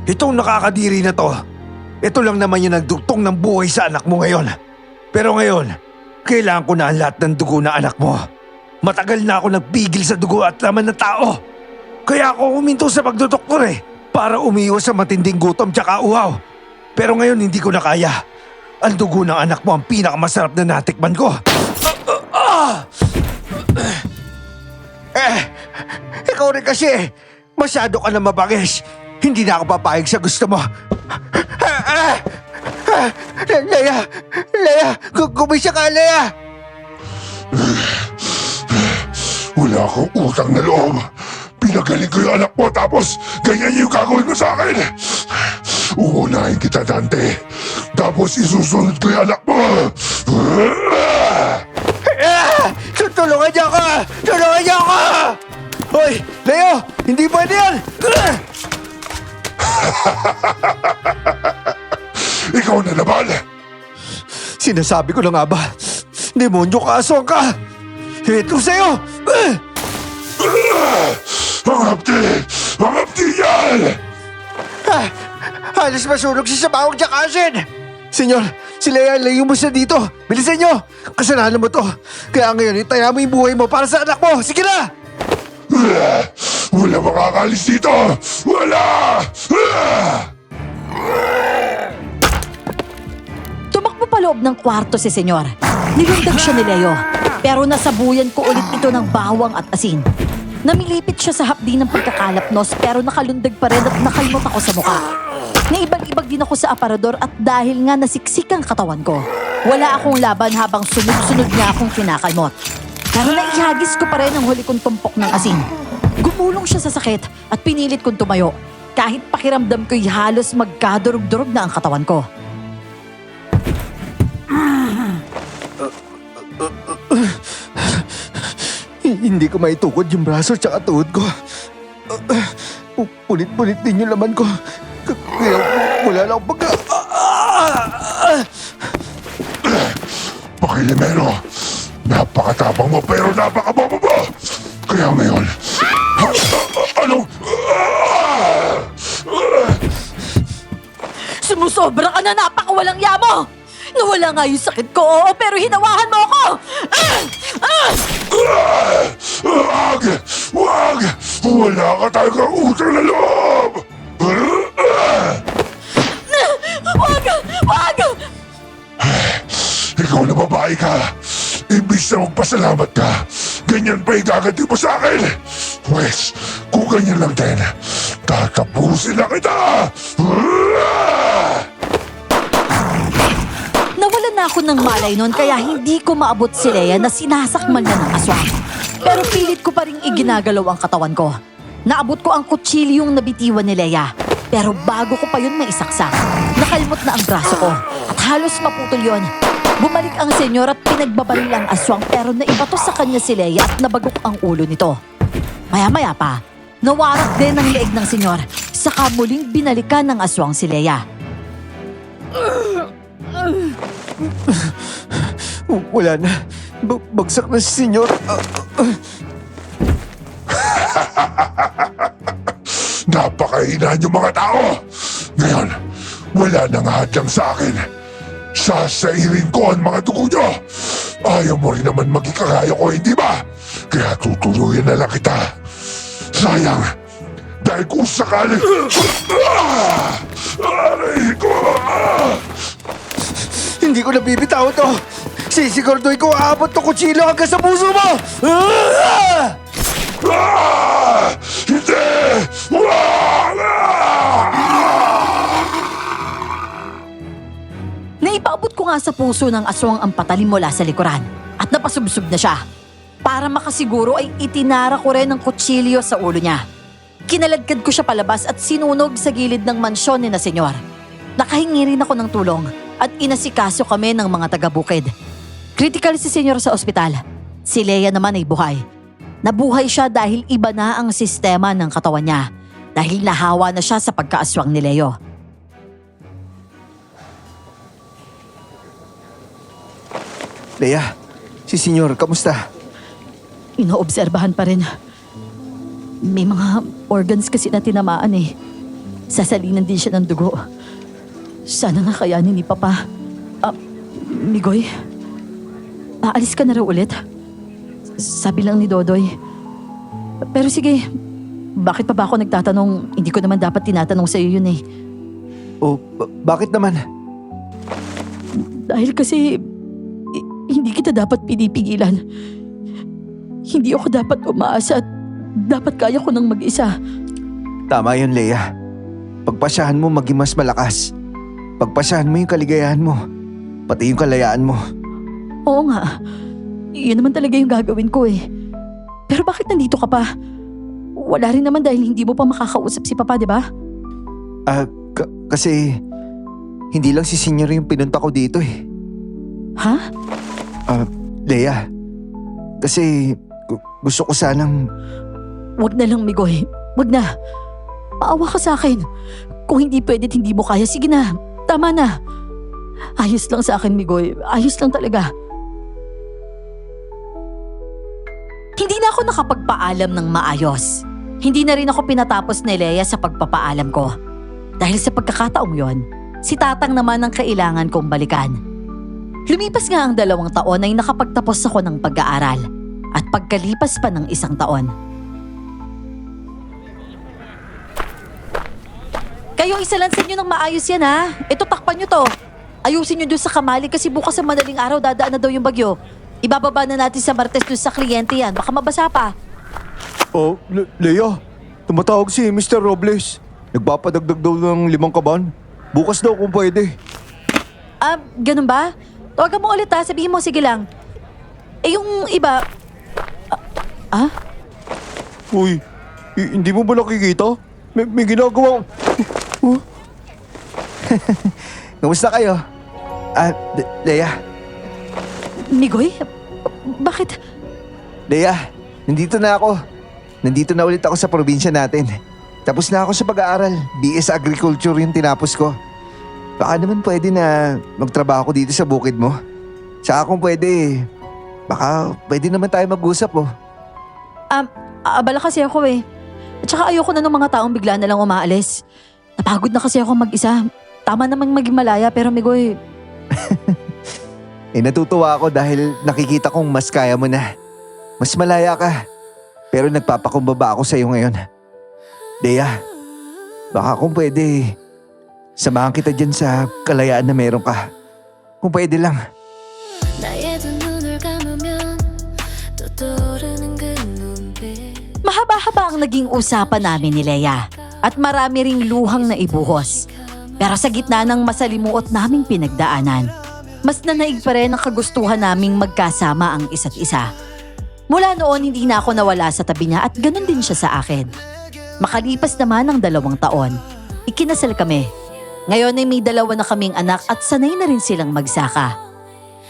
itong nakakadiri na to. Ito lang naman yung nagduktong ng buhay sa anak mo ngayon. Pero ngayon, kailangan ko na ang lahat ng dugo ng anak mo. Matagal na ako nagpigil sa dugo at laman ng tao. Kaya ako huminto sa pagdodoktor para umiwas sa matinding gutom tsaka uhaw. Pero ngayon hindi ko na kaya. Ang dugo ng anak mo ang pinakamasarap na natikman ko. Ikaw rin kasi. Masyado ka na mabangis. Hindi na ako papayag sa gusto mo. Leia! Gumisya ka, Leia! Wala akong utang na loob. Pinagaling ko yung anak mo tapos ganyan yung gagawin mo sa akin. Uunahin kita, Dante. Tapos isusunod ko yung anak mo. Tulungan niyo ako! Tulungan niyo ako! Hoy, Leo! Hindi pwede yan! Ikaw na naman. Sinasabi ko na nga ba? Demonyo ka, aswang ka! Ito sa'yo! Ang hapdi! Ang hapdi yan! Halos masunog siya sa bawang jakasin! Senyor, si Leia, layo mo siya dito! Bilisan niyo! Kasalanan mo to! Kaya ngayon, itaya mo yung buhay mo para sa anak mo! Sige na! Wala makakalis dito! Wala! Tumakbo pa loob ng kwarto si Senyor. Nilundag siya ni Leo. Pero nasabuyan ko ulit ito ng bawang at asin. Namilipit siya sa hapdi ng pagkakalapnos pero nakalundag pa rin at nakalmot ako sa mukha. Naibag-ibag din ako sa aparador at dahil nga nasiksik ang katawan ko. Wala akong laban habang sunod-sunod niya akong kinakalmot. Pero naihagis ko pa rin ang huli kong tumpok ng asin. Gumulong siya sa sakit at pinilit kong tumayo. Kahit pakiramdam ko'y halos magkadurog-durog na ang katawan ko. Hindi ko maitukod yung braso at tuhod ko. Punit-punit din yung laman ko. Kaya wala lang pagka... Pakilimero, napakatapang mo pero napakabobo mo! Kaya ngayon... Ano? Sumusobra ka na, napakawalang yamo! Nawala nga yung sakit ko, oo, pero hinawahan mo ako! Wag! Wag! Wala ka talagang utang na loob! Wag! Wag! Ikaw na babae ka. Imbis na magpasalamat ka, ganyan pa igaganti mo sa akin. Pwes, kung ganyan lang din, tatapusin na kita! Nawalan na ako ng malay noon kaya hindi ko maabot si Leia na sinasakmal na ng aswang. Pero pilit ko pa rin iginagalaw ang katawan ko. Naabot ko ang kutsilyong nabitiwan ni Leia. Pero bago ko pa yun maisaksak, nakalmot na ang braso ko at halos maputol yun. Bumalik ang senyor at pinagbabaril ang aswang pero naibato sa kanya si Leia at nabagok ang ulo nito. Maya-maya pa, nawarak din ang leeg ng senyor. Saka muling binalikan ng aswang si Leia. Wala na. Bagsak na si senyor. Napakahina niyo mga tao! Ngayon, wala nang hadlang sa akin. Sasairin ko ang mga dugo niyo! Ayaw mo rin naman maging kagaya ko, hindi ba? Kaya tutuluyan na lang kita. Sayang, dahil kung sakali... Aray ko! Hindi ko nabibitawan to. Sisiguraduhin ko aabot to kutsilyo hanggang sa puso mo! Hindi! Naipaabot ko nga sa puso ng aswang ang patalim mula sa likuran at napasubsob na siya. Para makasiguro ay itinara ko rin ang kutsilyo sa ulo niya. Kinaladkad ko siya palabas at sinunog sa gilid ng mansyon ni na senyor. Nakahingi rin ako ng tulong at inasikaso kami ng mga taga-bukid. Critical si senyor sa ospital. Si Leia naman ay buhay. Nabuhay siya dahil iba na ang sistema ng katawan niya. Dahil nahawa na siya sa pagkaaswang ni Leo. Leia, si senyor, kamusta? Inoobserbahan pa rin. May mga organs kasi na tinamaan eh. Sasalinan din siya ng dugo. Sana nga kayanin ni Papa. Migoy, aalis ka na raw ulit? Sabi lang ni Dodoy. Pero sige, bakit pa ba ako nagtatanong? Hindi ko naman dapat tinatanong sa iyo yun eh. Bakit naman? Dahil kasi hindi kita dapat pinipigilan. Hindi ako dapat umaasa at dapat kaya ko nang mag-isa. Tama yun, Leia. Pagpasyahan mo maging mas malakas. Pagpasyahan mo yung kaligayahan mo. Pati yung kalayaan mo. Oo nga. Yun naman talaga yung gagawin ko eh. Pero bakit nandito ka pa? Wala rin naman dahil hindi mo pa makakausap si Papa, di ba? Kasi hindi lang si senyor yung pinunta ko dito eh. Ha? Leia, kasi gusto ko sanang... Wag na lang, Migoy. Wag na. Maawa ka sa akin. Kung hindi pwede at hindi mo kaya, sige na. Tama na. Ayos lang sa akin, Migoy. Ayos lang talaga. Hindi na ako nakapagpaalam ng maayos. Hindi na rin ako pinatapos ni Leia sa pagpapaalam ko. Dahil sa pagkakataong yon, si Tatang naman ang kailangan kong balikan. Lumipas nga ang 2 taon ay nakapagtapos ako ng pag-aaral. At pagkalipas pa ng 1 taon. Kayo isalansan nyo ng maayos yan ha. Ito takpan nyo to. Ayusin nyo doon sa kamali kasi bukas sa madaling araw dadaan na daw yung bagyo. Ibababa na natin sa Martes doon sa kliyente yan. Baka mabasa pa. Leia, tumatawag si Mr. Robles. Nagpapadagdag daw ng 5 kaban. Bukas daw kung pwede. Ganun ba? Tawagan mo ulit ha. Sabihin mo, sige lang. Yung iba... Uy, hindi mo ba nakikita? May ginagawa... Kamusta kayo? Leia. Migoy? Bakit? Leia, nandito na ako. Nandito na ulit ako sa probinsya natin. Tapos na ako sa pag-aaral. BS Agriculture yung tinapos ko. Baka naman pwede na magtrabaho ko dito sa bukid mo. Saka kung pwede, baka pwede naman tayo mag-usap oh. Abala kasi ako eh. At saka ayoko na ng mga taong bigla na lang umaalis. Napagod na kasi ako mag-isa. Tama namang maging malaya pero Migoy... Natutuwa ako dahil nakikita kong mas kaya mo na. Mas malaya ka. Pero nagpapakumbaba ako sa'yo ngayon. Leia, baka kung pwede, samahan kita dyan sa kalayaan na meron ka. Kung pwede lang. 나의 두 눈을 감으면 또 떠오르는 그 눈빛 Mahaba-haba ang naging usapan namin ni Leia at marami ring luhang naibuhos. Pero sa gitna ng masalimuot naming pinagdaanan, mas nanaig pa rin ang kagustuhan naming magkasama ang isa't isa. Mula noon, hindi na ako nawala sa tabi niya at ganun din siya sa akin. Makalipas naman ng 2 taon, ikinasal kami. Ngayon ay may 2 na kaming anak at sanay na rin silang magsaka.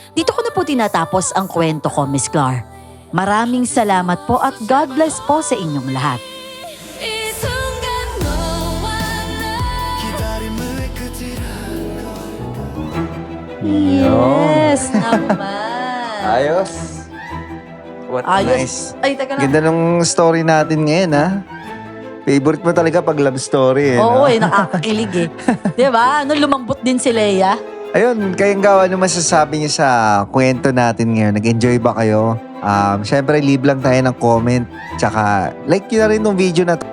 Dito ko na po tinatapos ang kwento ko, Miss Clar. Maraming salamat po at God bless po sa inyong lahat. 이 순간 너와 나 Yes naman. Ayos. What Ayos. nice. Ay, teka lang. Ganda ng story natin ngayon, ha? Favorite mo talaga pag love story, eh, Oo, no? nakakakilig eh. Diba? Lumambot din si Leia. Ayun, kayong gawa, ano masasabi niyo sa kwento natin ngayon? Nag-enjoy ba kayo? Siyempre, leave lang tayo ng comment. Tsaka, like nyo na rin tong video na to.